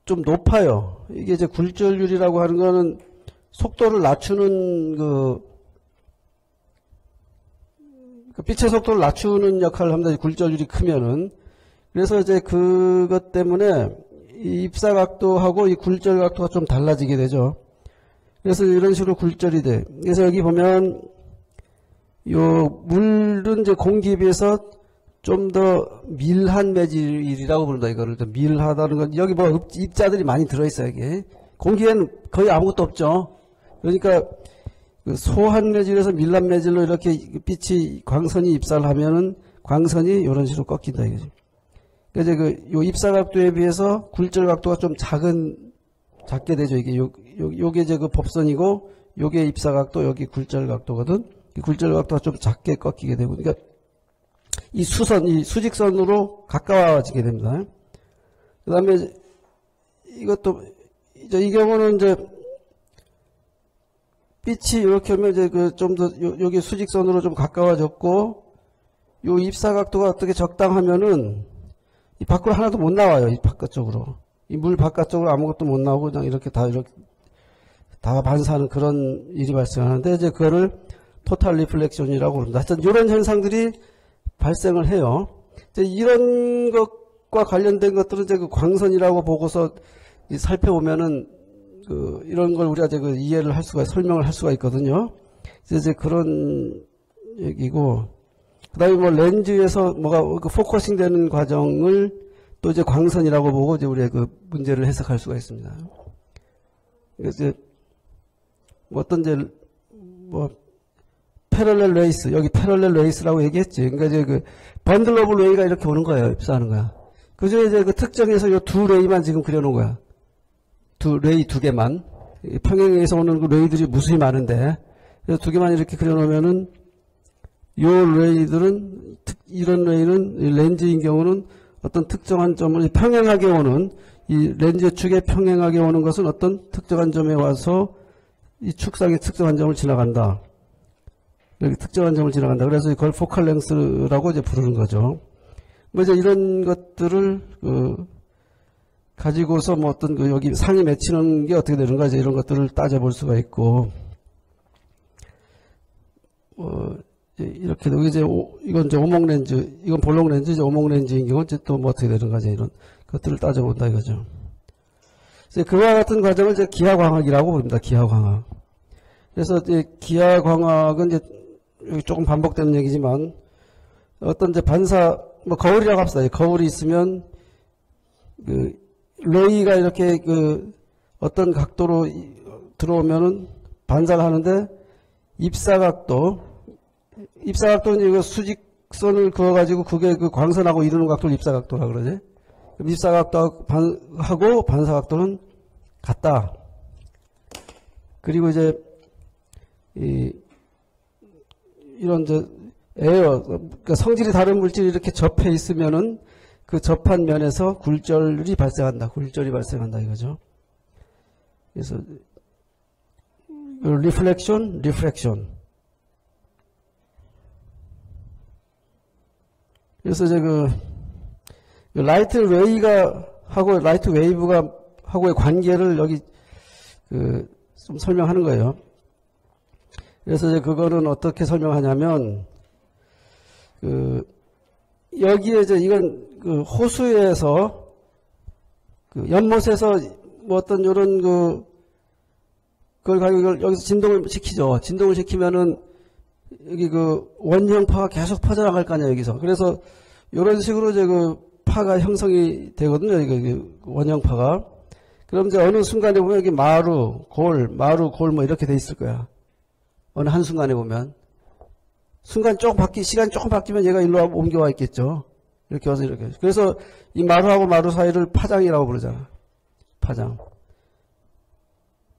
좀 높아요. 이게 이제 굴절률이라고 하는 거는 속도를 낮추는 빛의 속도를 낮추는 역할을 합니다. 굴절률이 크면은. 그래서 이제 그것 때문에 이 입사각도하고 이 굴절각도가 좀 달라지게 되죠. 그래서 이런 식으로 굴절이 돼. 그래서 여기 보면 요 물은 이제 공기에 비해서 좀 더 밀한 매질이라고 부른다. 이거를 더 밀하다는 건 여기 뭐 입자들이 많이 들어있어요. 이게 공기에는 거의 아무것도 없죠. 그러니까 소한 매질에서 밀란 매질로 이렇게 빛이 광선이 입사를 하면은 광선이 이런 식으로 꺾인다 이거죠. 그러니까 이제 요 입사각도에 비해서 굴절각도가 좀 작게 되죠. 이게 요게 이제 법선이고 요게 입사각도, 여기 굴절각도거든. 이 굴절각도가 좀 작게 꺾이게 되고, 그러니까 이 수직선으로 가까워지게 됩니다. 그 다음에 이것도 이제 이 경우는 이제 빛이 이렇게 오면 이제 좀 더 여기 수직선으로 좀 가까워졌고, 요 입사각도가 어떻게 적당하면은 이 밖으로 하나도 못 나와요. 이 바깥쪽으로. 이 물 바깥쪽으로 아무것도 못 나오고 그냥 이렇게 다 반사하는 그런 일이 발생하는데, 이제 그거를 토탈 리플렉션이라고 합니다. 하여튼 이런 현상들이 발생을 해요. 이제 이런 것과 관련된 것들은 이제 광선이라고 보고서 살펴보면은 이런 걸 우리가 이제 이해를 할 수가, 설명을 할 수가 있거든요. 이제 그런 얘기고, 그 다음에 뭐 렌즈에서 뭐가 포커싱 되는 과정을 또 이제 광선이라고 보고 이제 우리가 문제를 해석할 수가 있습니다. 그래서 어떤 이제 패럴렐 레이스, 여기 패럴렐 레이스라고 얘기했지. 그러니까 이제 번들 오브 레이가 이렇게 오는 거예요. 입사하는 거야. 그 중에 이제 특정해서 요 두 레이만 지금 그려놓은 거야. 레이 두 개만. 평행에서 오는 레이들이 무수히 많은데, 두 개만 이렇게 그려놓으면은, 요 레이들은, 이런 레이는, 렌즈인 경우는 어떤 특정한 점을 평행하게 오는, 이 렌즈 축에 평행하게 오는 것은 어떤 특정한 점에 와서 이 축상의 특정한 점을 지나간다. 여기 특정한 점을 지나간다. 그래서 그걸 포칼 랭스라고 이제 부르는 거죠. 뭐 이제 이런 것들을, 가지고서 뭐 어떤 여기 상이 맺히는 게 어떻게 되는가 이제 이런 것들을 따져볼 수가 있고, 이렇게 되고 이제 이건 이제 오목 렌즈, 이건 볼록 렌즈, 이제 오목 렌즈인 경우 이제 또 뭐 어떻게 되는가 이제 이런 것들을 따져본다 이거죠. 이제 그와 같은 과정을 이제 기하광학이라고 부릅니다. 기하광학. 그래서 이제 기하광학은 이제 여기 조금 반복되는 얘기지만 어떤 이제 반사, 뭐 거울이라고 합시다. 거울이 있으면 레이가 이렇게 어떤 각도로 들어오면은 반사를 하는데 입사각도는 이거 수직선을 그어가지고 그게 광선하고 이루는 각도를 입사각도라 그러지. 그럼 입사각도하고 반사각도는 같다. 그리고 이제 이런 이제 그러니까 성질이 다른 물질이 이렇게 접해 있으면은 그 접한 면에서 굴절이 발생한다. 굴절이 발생한다 이거죠. 그래서 리플렉션, 리프렉션. 그래서 이제 라이트 레이가 하고 라이트 웨이브가 하고의 관계를 여기 좀 설명하는 거예요. 그래서 이제 그거는 어떻게 설명하냐면 여기에 이제 이건 호수에서 연못에서 뭐 어떤 요런 그걸 가지고 여기서 진동을 시키죠. 진동을 시키면은 여기 원형파가 계속 퍼져나갈 거 아니야 여기서. 그래서 요런 식으로 이제 파가 형성이 되거든요. 이게 원형파가. 그럼 이제 어느 순간에 보면 여기 마루, 골 뭐 이렇게 돼 있을 거야. 어느 한순간에 보면. 시간이 조금 바뀌면 얘가 일로 옮겨와 있겠죠. 이렇게 와서 이렇게. 그래서 이 마루하고 마루 사이를 파장이라고 부르잖아. 파장.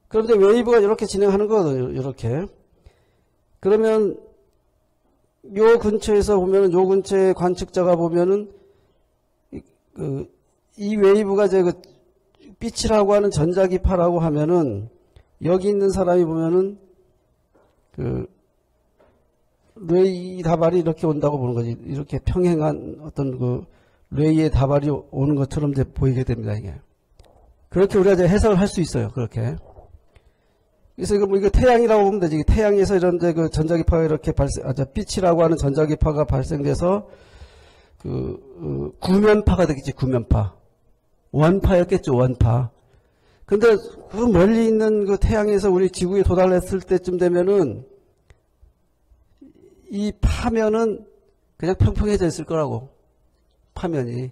그런데 웨이브가 이렇게 진행하는 거거든요. 이렇게. 그러면 요 근처에서 보면은, 요 근처에 관측자가 보면은 이 웨이브가 이제 그 빛이라고 하는 전자기파라고 하면은, 여기 있는 사람이 보면은 레이 다발이 이렇게 온다고 보는 거지. 이렇게 평행한 어떤 레이의 다발이 오는 것처럼 이제 보이게 됩니다, 이게. 그렇게 우리가 이제 해석을 할 수 있어요, 그렇게. 그래서 이거 태양이라고 보면 되지. 태양에서 이런 그 전자기파가 이렇게 빛이라고 하는 전자기파가 발생돼서 구면파가 되겠지, 구면파. 원파였겠죠, 원파. 근데 그 멀리 있는 그 태양에서 우리 지구에 도달했을 때쯤 되면은 이 파면은 그냥 평평해져 있을 거라고. 파면이.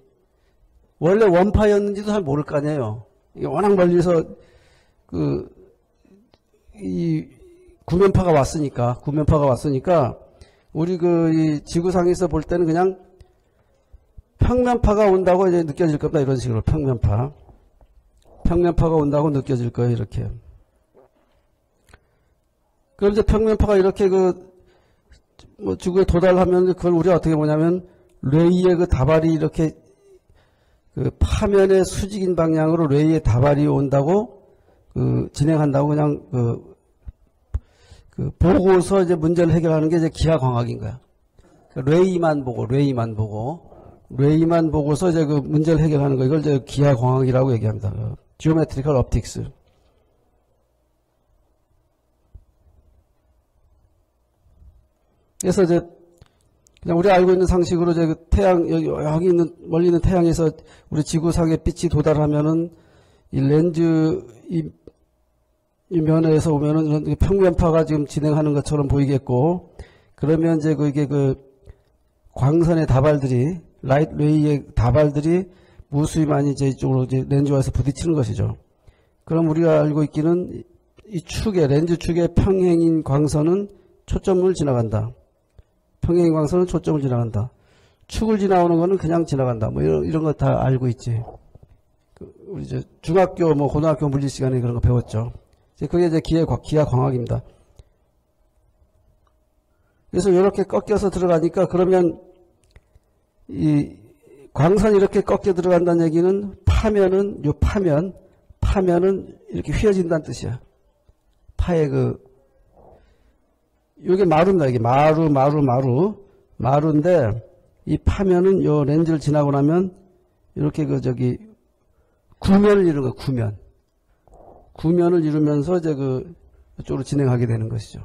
원래 원파였는지도 잘 모를 거 아니에요. 이게 워낙 멀리서 이 구면파가 왔으니까 우리 이 지구상에서 볼 때는 그냥 평면파가 온다고 이제 느껴질 겁니다. 이런 식으로 평면파가 온다고 느껴질 거예요. 이렇게. 그럼 이제 평면파가 이렇게 지구에 도달하면 그걸 우리가 어떻게 보냐면 레이의 그 다발이 이렇게 파면의 수직인 방향으로 레이의 다발이 온다고 진행한다고 그냥 보고서 이제 문제를 해결하는 게 이제 기하광학인 거야. 레이만 보고서 이제 문제를 해결하는 거, 이걸 이제 기하광학이라고 얘기합니다. Geometrical Optics. 그래서 이제 그냥 우리 알고 있는 상식으로 이제 태양, 여기 있는, 멀리 있는 태양에서 우리 지구상의 빛이 도달하면은 이 렌즈, 이 면에서 보면은 이런 평면파가 지금 진행하는 것처럼 보이겠고, 그러면 이제 이게 광선의 다발들이, 라이트 레이의 다발들이 무수히 많이 이제 이쪽으로 이제 렌즈와서 부딪히는 것이죠. 그럼 우리가 알고 있기는 이 렌즈 축의 평행인 광선은 초점을 지나간다. 평행인 광선은 초점을 지나간다. 축을 지나오는 거는 그냥 지나간다. 뭐 이런 거 다 알고 있지. 우리 이제 중학교, 고등학교 물리 시간에 그런 거 배웠죠. 그게 이제 기하광학입니다. 그래서 이렇게 꺾여서 들어가니까, 그러면 이 광선이 이렇게 꺾여 들어간다는 얘기는 파면은 이렇게 휘어진다는 뜻이야. 파의 이게 마루입니다. 이게 마루인데, 이 파면은 요 렌즈를 지나고 나면 이렇게 구면을 이루는 거예요. 구면을 이루면서 이제 이쪽으로 진행하게 되는 것이죠.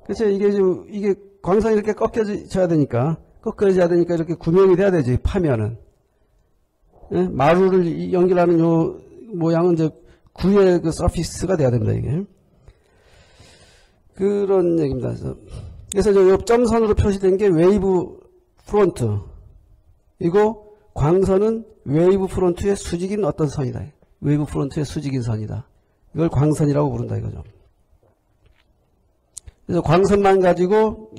그래서 이게 광선이 이렇게 꺾여져야 되니까 이렇게 구면이 돼야 되지, 파면은. 예? 마루를 연결하는 요 모양은 이제 구의 서피스가 돼야 된다, 이게. 그런 얘기입니다. 그래서 요 점선으로 표시된 게 웨이브 프론트. 이거 광선은 웨이브 프론트의 수직인 어떤 선이다. 웨이브 프론트의 수직인 선이다. 이걸 광선이라고 부른다, 이거죠. 그래서 광선만 가지고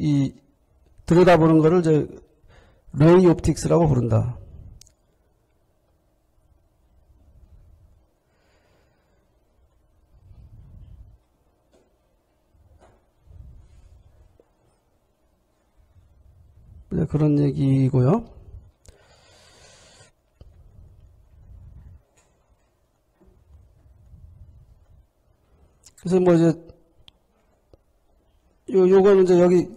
들여다보는 거를 이제 레이 옵틱스라고 부른다. 그런 얘기고요. 그래서 요거는 이제 여기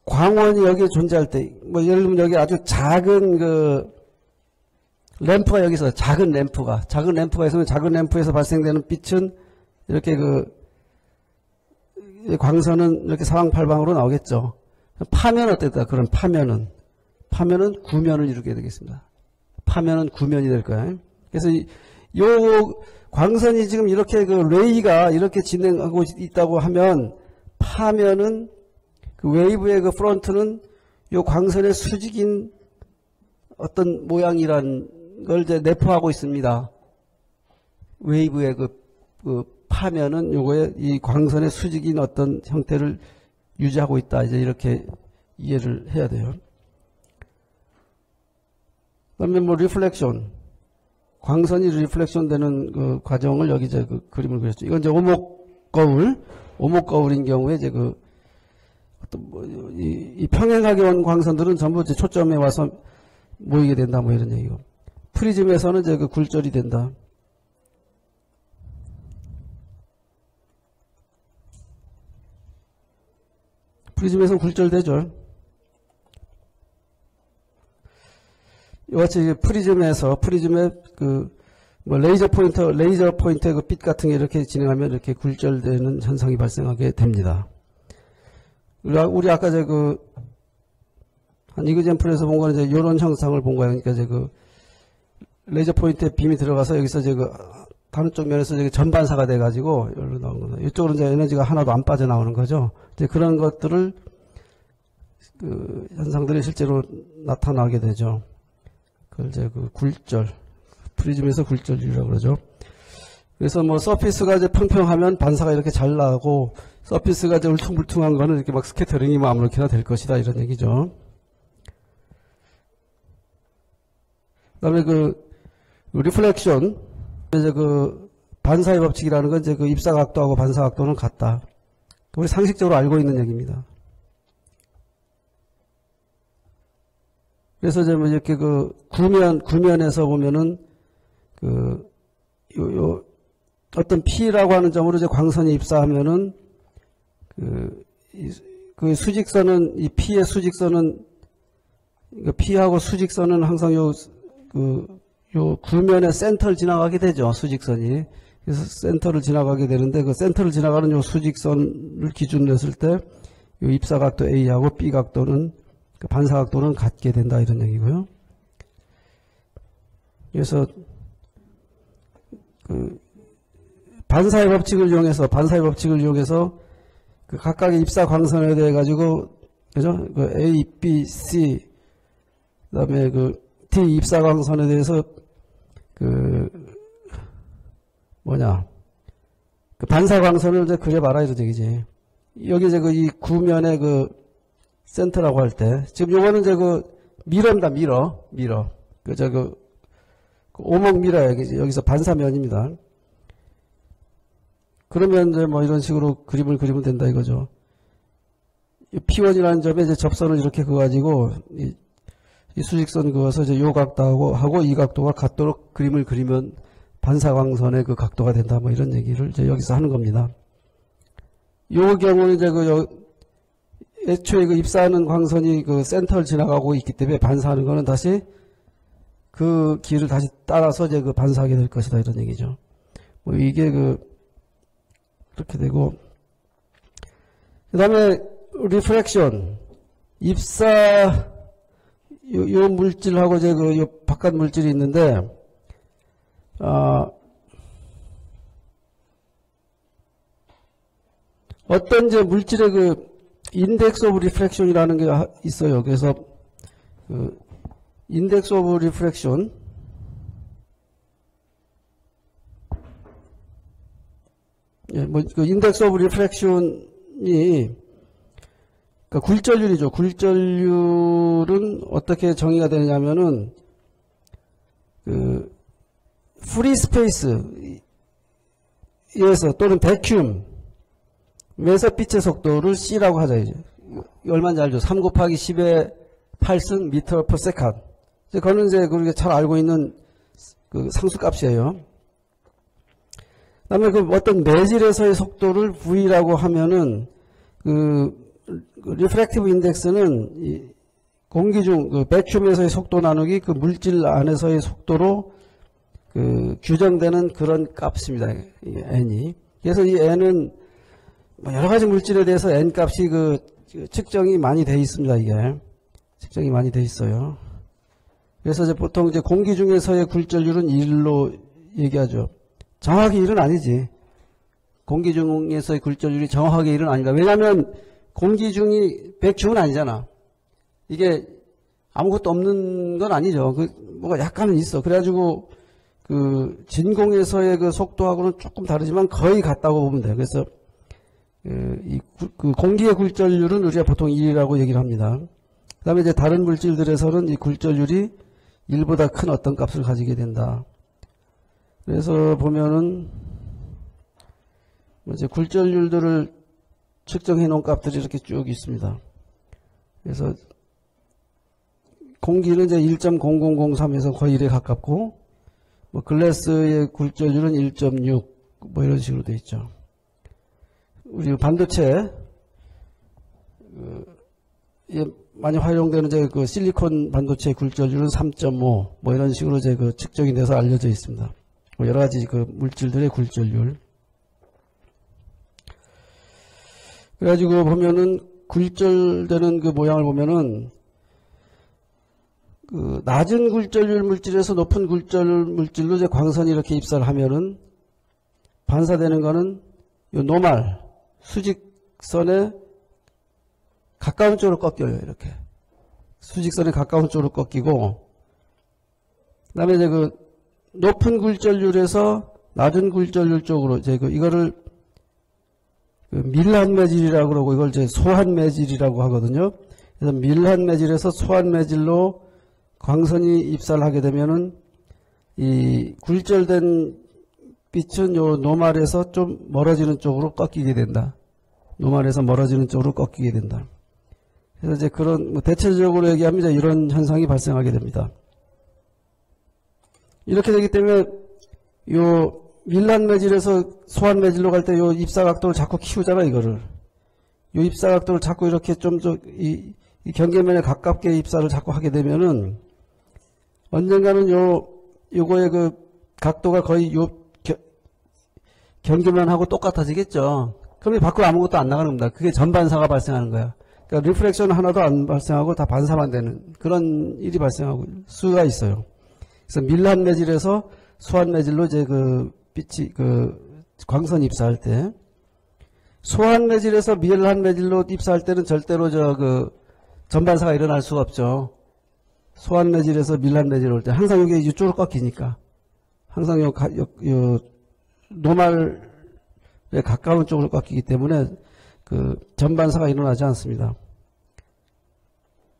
광원이 여기에 존재할 때, 예를 들면 여기 아주 작은 램프가 여기 있어요. 작은 램프가 있으면 작은 램프에서 발생되는 빛은 이렇게 광선은 이렇게 사방팔방으로 나오겠죠. 파면 어떨까? 그런 파면은 구면을 이루게 되겠습니다. 파면은 구면이 될 거예요. 그래서 요 광선이 지금 이렇게 레이가 이렇게 진행하고 있다고 하면, 파면은 웨이브의 프론트는 요 광선의 수직인 어떤 모양이란 걸 이제 내포하고 있습니다. 웨이브의 파면은 요거에 이 광선의 수직인 어떤 형태를 유지하고 있다. 이제 이렇게 이해를 해야 돼요. 그다음에 뭐 리플렉션, 광선이 리플렉션 되는 그 과정을 여기 이제 그 그림을 그렸죠. 이건 이제 오목거울인 경우에 이제 그 어떤 뭐 이 평행하게 온 광선들은 전부 이제 초점에 와서 모이게 된다. 뭐 이런 얘기고. 프리즘에서는 이제 그 굴절이 된다. 프리즘에서는 굴절되죠. 이같이 프리즘의 그 뭐 레이저 포인터의 그 빛 같은 게 이렇게 진행하면 이렇게 굴절되는 현상이 발생하게 됩니다. 우리 아까 이제 그 한 이그젠플에서 본 거는 이제 이런 형상을 본 거예요. 그러니까 이제 그 레이저 포인트에 빔이 들어가서 여기서 이제 그 다른 쪽 면에서 이제 전반사가 돼가지고 여기로 나온 거죠. 이쪽으로 이제 에너지가 하나도 안 빠져나오는 거죠. 이제 그런 것들을 그 현상들이 실제로 나타나게 되죠. 그걸 이제 그 굴절, 프리즘에서 굴절이라고 그러죠. 그래서 뭐 서피스가 이제 평평하면 반사가 이렇게 잘 나고 서피스가 이제 울퉁불퉁한 거는 이렇게 막 스캐터링이 뭐 아무렇게나 될 것이다 이런 얘기죠. 그다음에 그 리플렉션, 이제 그 반사의 법칙이라는 건 이제 그 입사각도하고 반사각도는 같다. 우리 상식적으로 알고 있는 얘기입니다. 그래서 이제 뭐 이렇게 그 구면에서 보면은 요 어떤 P라고 하는 점으로 이제 광선이 입사하면은 그 수직선은 이 P의 수직선은 P하고 수직선은 항상 요 구면의 센터를 지나가게 되죠. 수직선이. 그래서 센터를 지나가게 되는데 그 센터를 지나가는 요 수직선을 기준으로 했을 때 요 입사각도 A하고 B각도는 그 반사각도는 같게 된다 이런 얘기고요. 그래서 그 반사의 법칙을 이용해서 그 각각의 입사 광선에 대해 가지고 그죠? 그 A, B, C 그다음에 그 D 입사 광선에 대해서 그 반사 광선을 이제 그려봐라 이런 얘기지. 여기 이제 그 이 구면의 그 센터라고 할 때 지금 요거는 이제 그 미러입니다. 미러. 그 오목 미러예요. 여기서 반사면입니다. 그러면 이제 뭐 이런 식으로 그림을 그리면 된다 이거죠. P1이라는 점에 이제 접선을 이렇게 그어가지고 이 수직선 그어서 이제 요 각도하고 이 각도가 같도록 그림을 그리면 반사광선의 그 각도가 된다. 뭐 이런 얘기를 이제 여기서 하는 겁니다. 요 경우는 이제 애초에 그 입사하는 광선이 그 센터를 지나가고 있기 때문에 반사하는 거는 다시 그 길을 다시 따라서 이제 그 반사하게 될 것이다 이런 얘기죠. 뭐 이게 그렇게 되고 그 다음에 리프렉션 입사 요 물질하고 이제 요 바깥 물질이 있는데 어떤 이제 물질의 그 인덱스 오브 리프렉션이라는 게 있어요. 그래서 그 인덱스 오브 리프렉션 그 인덱스 오브 리프렉션이 그러니까 굴절률이죠. 굴절률은 어떻게 정의가 되느냐면은 그 프리 스페이스에서 또는 베큐움에서 빛의 속도를 C라고 하자 이제. 얼마인지 알죠? 3 곱하기 10의 8승 미터 per second. 그거는 이제 우리가 잘 알고 있는 그 상수값이에요. 그다음에 그 어떤 매질에서의 속도를 V라고 하면은 그 리프렉티브 인덱스는 이 공기 중 그 베큐움에서의 속도 나누기 그 물질 안에서의 속도로 그 규정되는 그런 값입니다. 이 n이. 그래서 이 n은 뭐 여러 가지 물질에 대해서 n 값이 그 측정이 많이 돼 있습니다. 이게 측정이 많이 돼 있어요. 그래서 이제 보통 이제 공기 중에서의 굴절률은 1로 얘기하죠. 정확히 1은 아니지. 공기 중에서의 굴절률이 정확하게 1은 아니다. 왜냐하면 공기 중이 백큐움은 아니잖아. 이게 아무것도 없는 건 아니죠. 그 뭐가 약간은 있어. 그래가지고 그 진공에서의 그 속도하고는 조금 다르지만 거의 같다고 보면 돼요. 그래서 그 공기의 굴절률은 우리가 보통 1이라고 얘기를 합니다. 그 다음에 이제 다른 물질들에서는 이 굴절률이 1보다 큰 어떤 값을 가지게 된다. 그래서 보면은 이제 굴절률들을 측정해 놓은 값들이 이렇게 쭉 있습니다. 그래서 공기는 이제 1.0003에서 거의 1에 가깝고, 뭐 글래스의 굴절률은 1.6, 뭐 이런 식으로 돼 있죠. 우리 반도체, 많이 활용되는 이제 그 실리콘 반도체 굴절률은 3.5, 뭐 이런 식으로 이제 그 측정이 돼서 알려져 있습니다. 뭐 여러 가지 그 물질들의 굴절률. 그래가지고 보면은 굴절되는 그 모양을 보면은 그 낮은 굴절률 물질에서 높은 굴절률 물질로 이제 광선이 이렇게 입사를 하면은 반사되는 거는 요 노말 수직선에 가까운 쪽으로 꺾여요. 이렇게 수직선에 가까운 쪽으로 꺾이고, 그다음에 이제 그 높은 굴절률에서 낮은 굴절률 쪽으로 이제 이거를 그 밀한 매질이라고 그러고 이걸 이제 소한 매질이라고 하거든요. 그래서 밀한 매질에서 소한 매질로 광선이 입사를 하게 되면은 이 굴절된 빛은 요 노말에서 좀 멀어지는 쪽으로 꺾이게 된다. 노말에서 멀어지는 쪽으로 꺾이게 된다. 그래서 이제 그런 뭐 대체적으로 얘기하면 이제 이런 현상이 발생하게 됩니다. 이렇게 되기 때문에 요 밀란 매질에서 소한 매질로 갈 때 요 입사 각도를 자꾸 키우잖아, 이거를. 요 입사 각도를 자꾸 이렇게 좀 이 경계면에 가깝게 입사를 자꾸 하게 되면은 언젠가는 요거의 그 각도가 거의 요 경계면하고 똑같아지겠죠. 그러면 밖으로 아무것도 안 나가는 겁니다. 그게 전반사가 발생하는 거야. 그러니까 리프렉션 하나도 안 발생하고 다 반사만 되는 그런 일이 발생하고 수가 있어요. 그래서 밀란 매질에서 소한 매질로 이제 그 빛이 그 광선 입사할 때, 소한 매질에서 밀란 매질로 입사할 때는 절대로 그 전반사가 일어날 수가 없죠. 소한 매질에서 밀란 매질 올 때 항상 여기 이쪽으로 꺾이니까 항상 요 노말에 가까운 쪽으로 꺾이기 때문에 그 전반사가 일어나지 않습니다.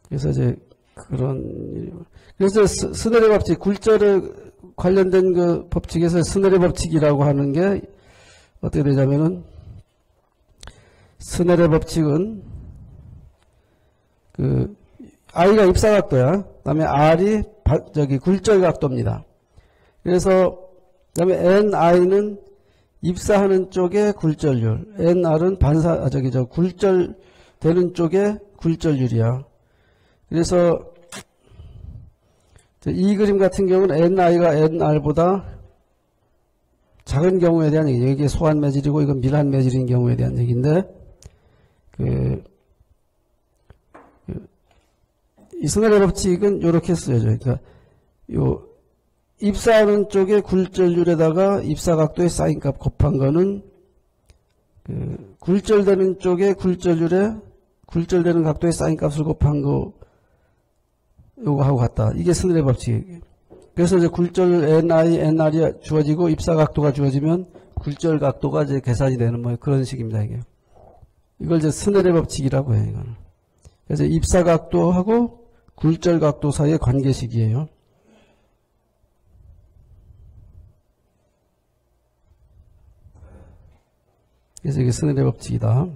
그래서 이제 그래서 스넬의 법칙, 굴절에 관련된 그 법칙에서 스넬의 법칙이라고 하는 게 어떻게 되냐면은, 스넬의 법칙은 그 I가 입사각도야. 그다음에 R이 굴절 각도입니다. 그래서 그다음에 NI는 입사하는 쪽의 굴절률, NR은 굴절되는 쪽의 굴절률이야. 그래서 이 그림 같은 경우는 NI가 NR보다 작은 경우에 대한 얘기예요. 이게 소한 매질이고 이건 밀한 매질인 경우에 대한 얘기인데, 이 스넬의 법칙은 이렇게 쓰여져요. 그러니까 입사하는 쪽의 굴절률에다가 입사각도의 사인값 곱한 거는 굴절되는 쪽의 굴절률에 굴절되는 각도의 사인값을 곱한 거 요거하고 같다. 이게 스넬의 법칙이에요. 그래서 이제 굴절 NI, NR이 주어지고 입사각도가 주어지면 굴절 각도가 이제 계산이 되는 뭐 그런 식입니다. 이게. 이걸 이제 스넬의 법칙이라고 해요. 이거는. 그래서 입사각도하고 굴절 각도 사이의 관계식이에요. 그래서 이게 스넬의 법칙이다.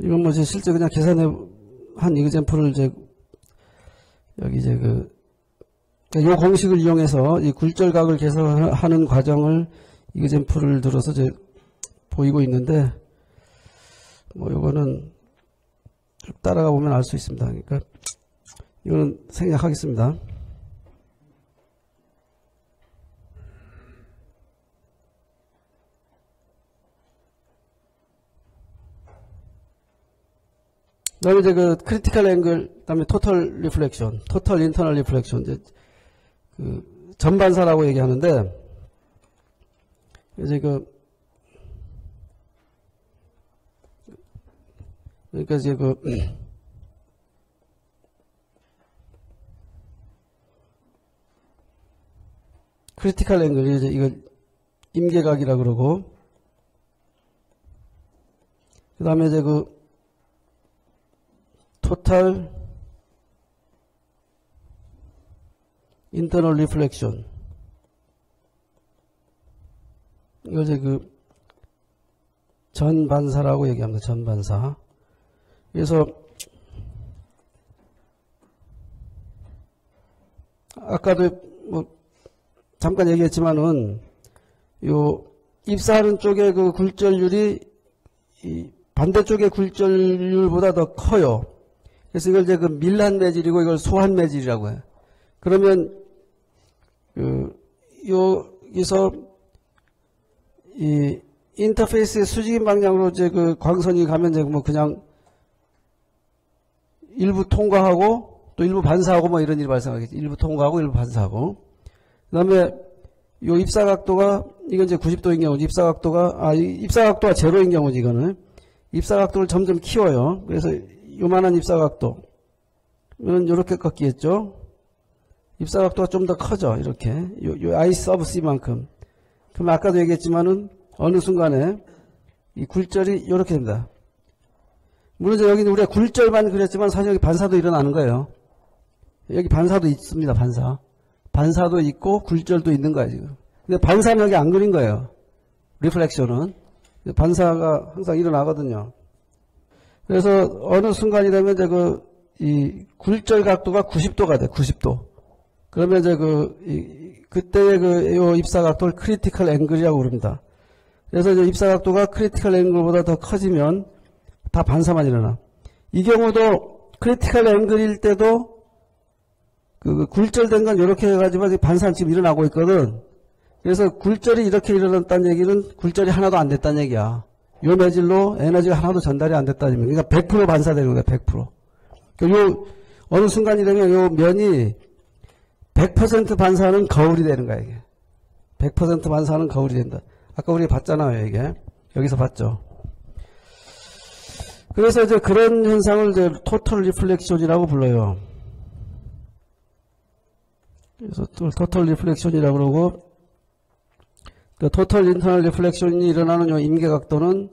이건 뭐 실제 그냥 계산해 한 이그젠플을 여기 요 공식을 이용해서 이 굴절각을 계산하는 과정을 이그젠플을 들어서 보이고 있는데, 뭐 요거는 쭉 따라가 보면 알 수 있습니다. 그러니까 이거는 생략하겠습니다. 그다음에 이제 그 크리티컬 앵글, 그다음에 토탈 리플렉션, 토탈 인터널 리플렉션, 이제 그 전반사라고 얘기하는데, 이제 그러니까 이제 그 크리티컬 앵글이 이제 이걸 임계각이라 그러고, 그 다음에 이제 그 토탈 인터널 리플렉션, 이걸 이제 그 전반사라고 얘기합니다. 전반사. 그래서 아까도 뭐 잠깐 얘기했지만은 요 입사하는 쪽의 그 굴절률이 이 반대쪽의 굴절률보다 더 커요. 그래서 이걸 이제 그 밀한 매질이고 이걸 소한 매질이라고 해요. 그러면 여기서 이 인터페이스의 수직인 방향으로 이제 그 광선이 가면 이제 뭐 그냥 일부 통과하고 또 일부 반사하고 뭐 이런 일이 발생하겠지. 일부 통과하고 일부 반사하고. 그 다음에 요 입사각도가, 이건 이제 90도인 경우지. 입사각도가 제로인 경우지, 이거는. 입사각도를 점점 키워요. 그래서 요만한 입사각도. 이건 요렇게 꺾이겠죠. 입사각도가 좀 더 커져, 이렇게. 요 I sub C만큼. 그럼 아까도 얘기했지만은 어느 순간에 이 굴절이 요렇게 됩니다. 물론 여기는 우리가 굴절만 그렸지만 사실 여기 반사도 일어나는 거예요. 여기 반사도 있습니다, 반사. 반사도 있고 굴절도 있는 거야, 지금. 근데 반사는 여기 안 그린 거예요. 리플렉션은. 반사가 항상 일어나거든요. 그래서 어느 순간이 되면 이제 이 굴절 각도가 90도가 돼, 90도. 그러면 이제 그때의 요 입사 각도를 크리티컬 앵글이라고 부릅니다. 그래서 이제 입사 각도가 크리티컬 앵글보다 더 커지면 다 반사만 일어나. 이 경우도 크리티컬 앵글일 때도 굴절된 건 이렇게 해가지고 반사는 지금 일어나고 있거든. 그래서 굴절이 이렇게 일어났다는 얘기는 굴절이 하나도 안 됐다는 얘기야. 요 매질로 에너지가 하나도 전달이 안 됐다는 얘기입니다. 그러니까 100% 반사되는 거야, 100%. 요 어느 순간이 되면 요 면이 100% 반사하는 거울이 되는 거야, 이게. 100% 반사하는 거울이 된다. 아까 우리 봤잖아요, 이게. 여기서 봤죠. 그래서 이제 그런 현상을 이제 토탈 리플렉션이라고 불러요. 그래서 토탈 리플렉션이라고 그러고, 그 토탈 인터널 리플렉션이 일어나는 요 임계각도는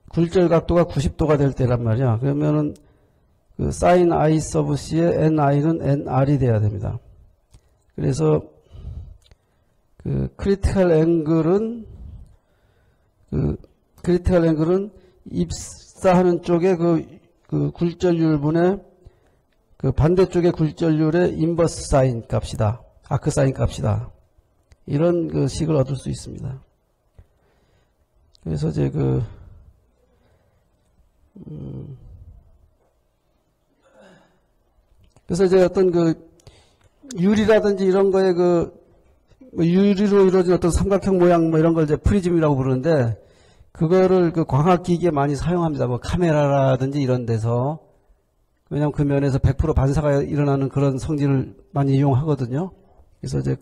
굴절 각도가 90도가 될 때란 말이야. 그러면은 그 sin I sub C의 NI는 NR이 돼야 됩니다. 그래서 그 크리티컬 앵글은 입사하는 쪽에 그 굴절률분의 그 반대쪽의 굴절률의 인버스 사인 값이다. 아크 사인 값이다. 이런 그 식을 얻을 수 있습니다. 그래서 이제 그래서 이제 어떤 유리라든지 이런 거에 뭐 유리로 이루어진 어떤 삼각형 모양 뭐 이런 걸 이제 프리즘이라고 부르는데, 그거를 광학기기에 많이 사용합니다. 뭐 카메라라든지 이런 데서. 왜냐면 그 면에서 100% 반사가 일어나는 그런 성질을 많이 이용하거든요. 그래서 이제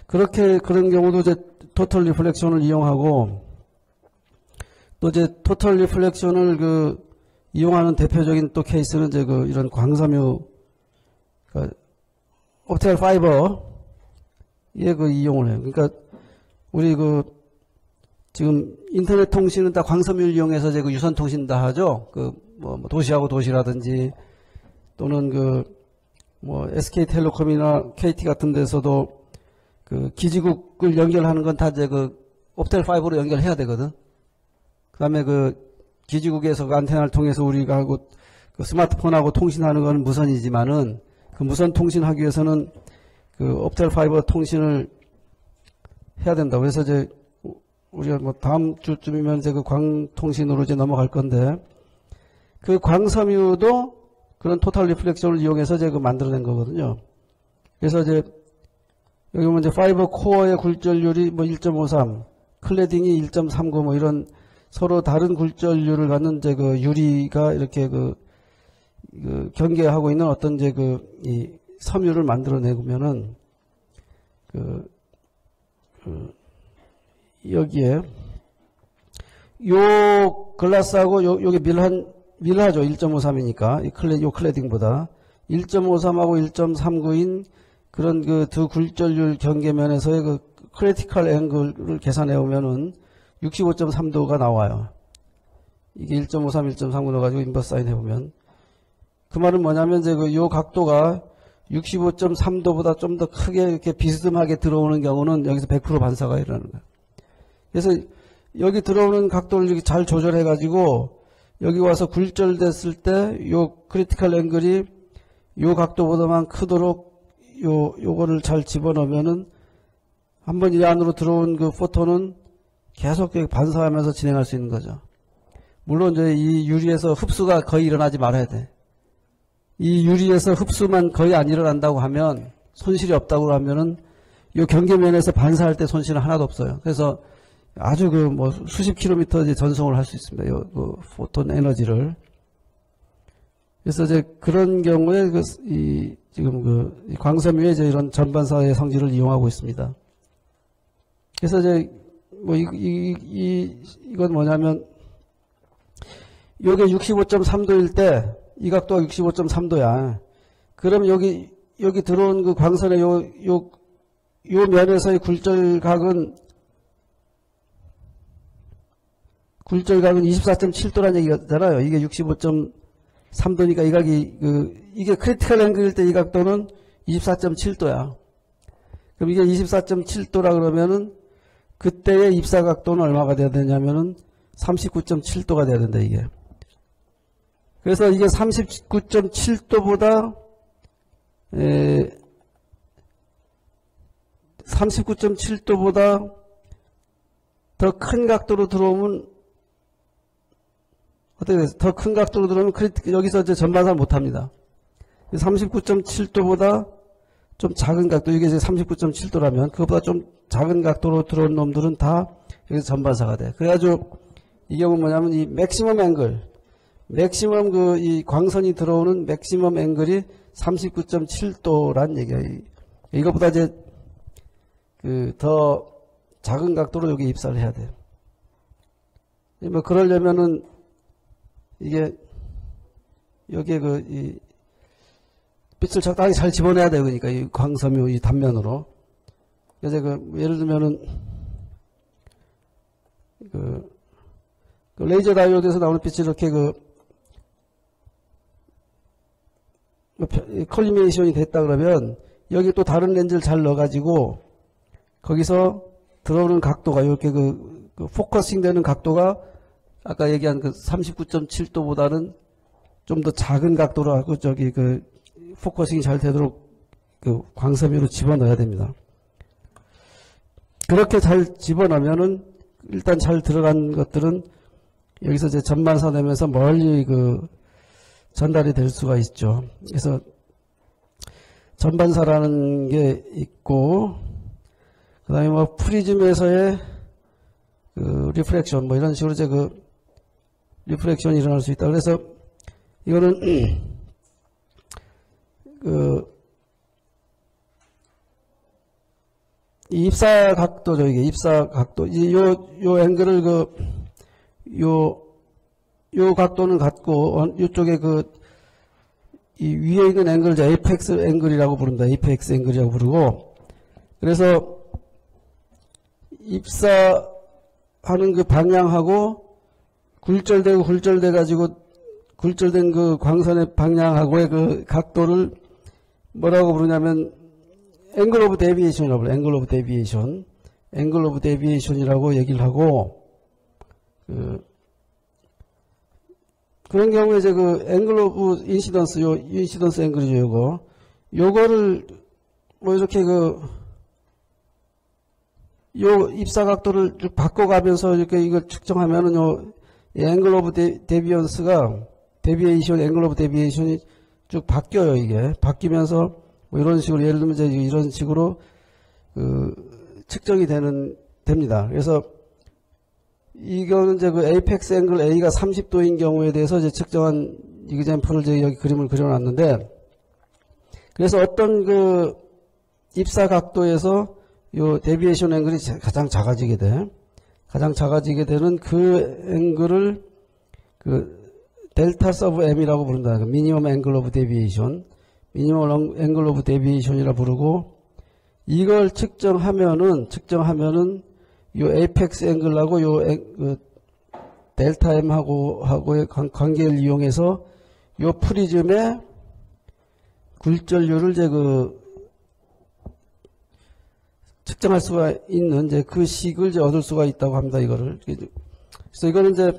그런 경우도 이제 토탈 리플렉션을 이용하고, 또 이제 토탈 리플렉션을 이용하는 대표적인 또 케이스는 이제 이런 광섬유, 옵티컬 파이버에 이용을 해요. 그러니까 우리 지금 인터넷 통신은 다 광섬유를 이용해서 이제 유선 통신 다 하죠. 뭐 도시하고 도시라든지, 또는 뭐 SK텔레콤이나 KT 같은 데서도 기지국을 연결하는 건 다 이제 옵티컬 파이버로 연결해야 되거든. 그 다음에 기지국에서 안테나를 통해서 우리가 하고 스마트폰하고 통신하는 건 무선이지만은, 그 무선 통신하기 위해서는 옵티컬 파이버 통신을 해야 된다. 그래서 이제 우리가 뭐 다음 주쯤이면 이제 광통신으로 이제 넘어갈 건데, 그 광섬유도 그런 토탈 리플렉션을 이용해서 이제 만들어낸 거거든요. 그래서 이제 여기 보면 이제 파이버 코어의 굴절률이 뭐 1.53, 클래딩이 1.39 뭐 이런 서로 다른 굴절률을 갖는 이제 유리가 이렇게 경계하고 있는 어떤 이제 이 섬유를 만들어내면은 여기에 요 글라스하고 요게 밀한 밀하죠. 1.53이니까. 요 클래딩보다. 1.53하고 1.39인 그런 그 두 굴절률 경계면에서의 그 크리티컬 앵글을 계산해 오면은 65.3도가 나와요. 이게 1.53, 1.39 넣어가지고 인버스 사인 해보면. 그 말은 뭐냐면, 이제 요 각도가 65.3도보다 좀 더 크게 이렇게 비스듬하게 들어오는 경우는 여기서 100% 반사가 일어나는 거예요. 그래서 여기 들어오는 각도를 이렇게 잘 조절해가지고 여기 와서 굴절됐을 때 요 크리티컬 앵글이 요 각도보다만 크도록 요거를 잘 집어넣으면은 한번 이 안으로 들어온 그 포톤은 계속 반사하면서 진행할 수 있는 거죠. 물론 이제 이 유리에서 흡수가 거의 일어나지 말아야 돼. 이 유리에서 흡수만 거의 안 일어난다고 하면 손실이 없다고 하면은 이 경계면에서 반사할 때 손실은 하나도 없어요. 그래서 아주 그 뭐 수십 킬로미터 이제 전송을 할 수 있습니다. 요 그 포톤 에너지를. 그래서 이제 그런 경우에 지금 그 광섬유의 이제 이런 전반사의 성질을 이용하고 있습니다. 그래서 이제 뭐 이건 뭐냐면 요게 65.3도일 때 이 각도가 65.3도야. 그럼 여기 들어온 그 광선의 요 면에서의 굴절각은 24.7도라는 얘기잖아요. 이게 65.3도니까 이 각이 이게 크리티컬 앵글일 때 이 각도는 24.7도야. 그럼 이게 24.7도라 그러면은 그때의 입사 각도는 얼마가 돼야 되냐면은 39.7도가 돼야 된다, 이게. 그래서 이게 39.7도보다 39.7도보다 더 큰 각도로 들어오면 어떻게 돼요? 더 큰 각도로 들어오면 여기서 이제 전반사를 못 합니다. 39.7도보다 좀 작은 각도, 이게 이제 39.7도라면 그것보다 좀 작은 각도로 들어온 놈들은 다 여기서 전반사가 돼. 그래가지고 이 경우는 뭐냐면 이 맥시멈 앵글, 맥시멈 이 광선이 들어오는 맥시멈 앵글이 39.7도란 얘기야. 이것보다 이제 더 작은 각도로 여기 입사를 해야 돼. 뭐 그러려면은 이게 여기에 이 빛을 적당히 잘 집어내야 돼. 그러니까 이 광섬유 이 단면으로. 그래서 예를 들면은 레이저 다이오드에서 나오는 빛이 이렇게 컬리미네이션이 됐다 그러면 여기 또 다른 렌즈를 잘 넣어가지고 거기서 들어오는 각도가 이렇게 포커싱 되는 각도가 아까 얘기한 39.7도보다는 좀 더 작은 각도로 하고 포커싱이 잘 되도록 광섬유로 집어넣어야 됩니다. 그렇게 잘 집어넣으면은 일단 잘 들어간 것들은 여기서 이제 전반사 되면서 멀리 전달이 될 수가 있죠. 그래서 전반사라는 게 있고, 그 다음에 뭐 프리즘에서의 리프렉션, 뭐 이런 식으로 이제 리프렉션이 일어날 수 있다. 그래서 이거는 이 입사 각도죠. 이게 입사 각도. 요 앵글을 요 각도는 같고, 이쪽에 이 위에 있는 앵글을 이제 에이펙스 앵글이라고 부릅니다. 에이펙스 앵글이라고 부르고, 그래서 입사하는 방향하고 굴절돼가지고 굴절된 광선의 방향하고의 각도를 뭐라고 부르냐면 앵글 오브 데비에이션이라고 불러요. 앵글 오브 데비에이션. 앵글 오브 데비에이션이라고 얘기를 하고, 그런 경우에 이제 앵글 오브 인시던스, 인시던스 앵글이죠, 요거를 뭐 이렇게 요 입사 각도를 쭉 바꿔가면서 이렇게 이걸 측정하면은 앵글 오브 데비언스가 데비에이션, 앵글 오브 데비에이션이 쭉 바뀌어요, 이게. 바뀌면서 뭐 이런 식으로, 예를 들면 이제 이런 식으로 측정이 됩니다. 그래서 이거는 이제 에이펙스 앵글 A가 30도인 경우에 대해서 이제 측정한 이그젬플을 이제 여기 그림을 그려놨는데, 그래서 어떤 입사 각도에서 요 데비에이션 앵글이 가장 작아지게 돼. 가장 작아지게 되는 그 앵글을 델타 서브 M이라고 부른다. 미니멈 앵글 오브 데비에이션. 미니멈 앵글 오브 데비에이션이라 부르고, 이걸 측정하면은 요 에이펙스 앵글하고 요 델타 M하고의 관계를 이용해서 요 프리즘의 굴절률을 이제 측정할 수가 있는 이제 그 식을 이제 얻을 수가 있다고 합니다. 이거를. 그래서 이거는 이제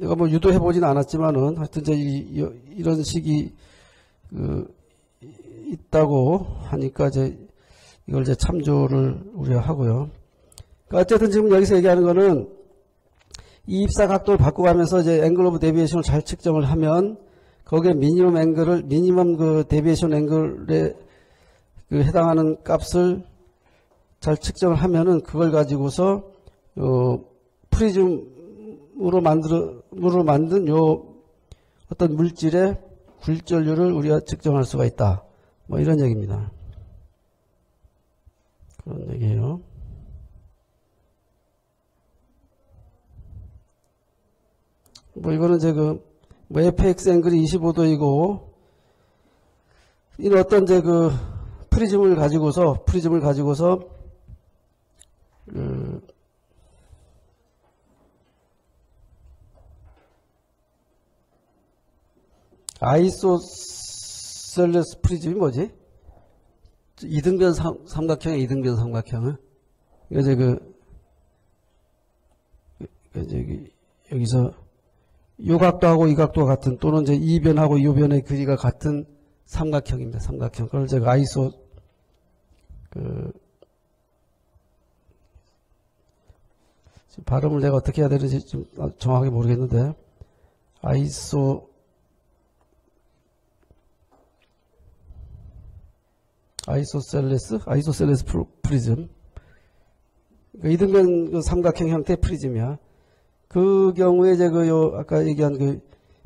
내가 뭐 유도해 보진 않았지만은 하여튼 이제 이런 식이 있다고 하니까 이제 이걸 이제 참조를 우리가 하고요. 그러니까 어쨌든 지금 여기서 얘기하는 거는 이 입사 각도를 바꿔가면서 이제 앵글 오브 데비에이션을 잘 측정을 하면 거기에 미니멈 그 데비에이션 앵글에 해당하는 값을 잘 측정을 하면은 그걸 가지고서 프리즘으로 만든 요 어떤 물질의 굴절률을 우리가 측정할 수가 있다. 뭐 이런 얘기입니다. 그런 얘기예요. 뭐 이거는 이제 뭐 fx 앵글이 25도이고 이런 어떤 이제 프리즘을 가지고서 아이소셀레스 프리즘이 뭐지? 이등변 삼각형의 이등변 삼각형은 이제 여기서 요 각도하고 이 각도가 같은 또는 이제 이 변하고 이 변의 길이가 같은 삼각형입니다. 삼각형. 그걸 제가 아이소 지금 발음을 내가 어떻게 해야 되는지 좀 정확하게 모르겠는데 아이소셀레스 프리즘. 그러니까 이등변 삼각형 형태의 프리즘이야. 그 경우에 이제 아까 얘기한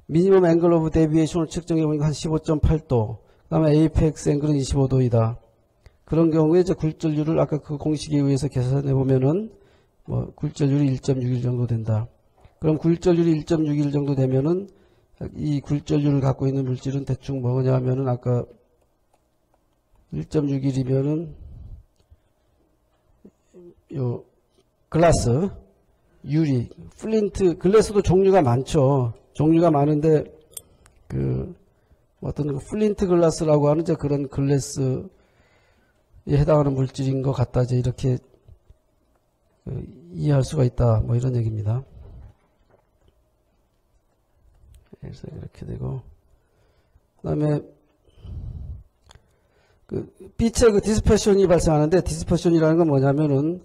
미니멈 앵글 오브 데비에이션을 측정해 보니까 한 15.8도. 그 다음에 에이펙스 앵글은 25도이다. 그런 경우에 이제 굴절률을 아까 그 공식에 의해서 계산해 보면은 뭐 굴절률이 1.61 정도 된다. 그럼 굴절률이 1.61 정도 되면은 이 굴절률을 갖고 있는 물질은 대충 뭐냐 하면은 아까 1.61이면은 요 글라스, 유리, 플린트, 글래스도 종류가 많죠. 종류가 많은데 어떤 플린트 글라스라고 하는 이제 그런 글래스에 해당하는 물질인 것 같다. 이제 이렇게 이해할 수가 있다. 뭐 이런 얘기입니다. 그래서 이렇게 되고, 그다음에 빛의 디스퍼션이 발생하는데, 디스퍼션이라는 건 뭐냐면은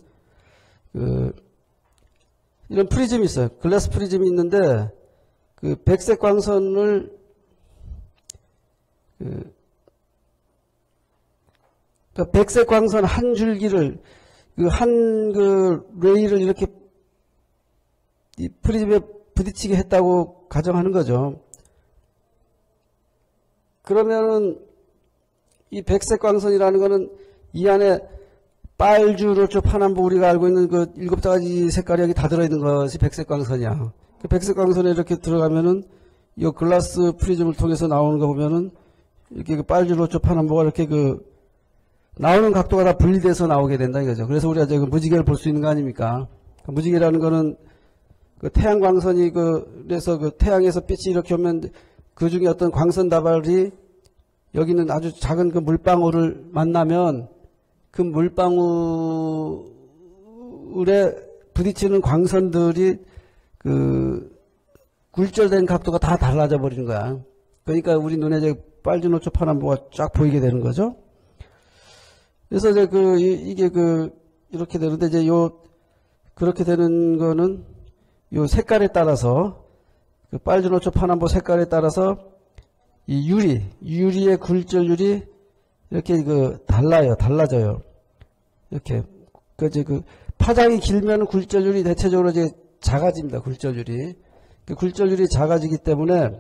이런 프리즘이 있어요. 글라스 프리즘이 있는데 백색 광선을 그러니까 백색 광선 한 줄기를 레이를 이렇게 이 프리즘에 부딪히게 했다고 가정하는 거죠. 그러면은 이 백색 광선이라는 거는 이 안에 빨주로초 파남보 우리가 알고 있는 7가지 색깔이 여기 다 들어있는 것이 백색 광선이야. 그 백색 광선에 이렇게 들어가면은 이 글라스 프리즘을 통해서 나오는 거 보면은 이렇게 빨주로초 파남보가 이렇게 나오는 각도가 다 분리돼서 나오게 된다 이거죠. 그래서 우리가 이제 무지개를 볼 수 있는 거 아닙니까? 무지개라는 거는 태양 광선이 그래서 태양에서 빛이 이렇게 오면 그 중에 어떤 광선 다발이 여기는 아주 작은 물방울을 만나면 그 물방울에 부딪히는 광선들이 굴절된 각도가 다 달라져 버리는 거야. 그러니까 우리 눈에 이제 빨주노초 파남보가 쫙 보이게 되는 거죠. 그래서 이제 이게 이렇게 되는데 이제 그렇게 되는 거는 요 색깔에 따라서 빨주노초 파남보 색깔에 따라서 이 유리의 굴절률이 이렇게 달라져요. 이렇게. 파장이 길면 굴절률이 대체적으로 이제 작아집니다. 굴절률이. 굴절률이 작아지기 때문에,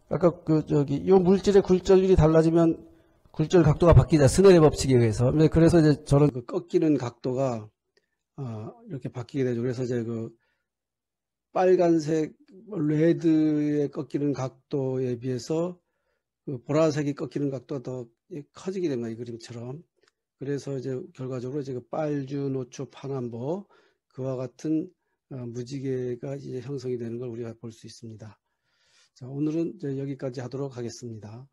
아까 요 물질의 굴절률이 달라지면 굴절 각도가 바뀌자. 스넬의 법칙에 의해서. 그래서 이제 저런 꺾이는 각도가, 이렇게 바뀌게 되죠. 그래서 이제 빨간색 레드에 꺾이는 각도에 비해서 그 보라색이 꺾이는 각도가 더 커지게 됩니다. 이 그림처럼. 그래서 이제 결과적으로 이제 그 빨주, 노초, 파남보 그와 같은 무지개가 이제 형성이 되는 걸 우리가 볼 수 있습니다. 자, 오늘은 이제 여기까지 하도록 하겠습니다.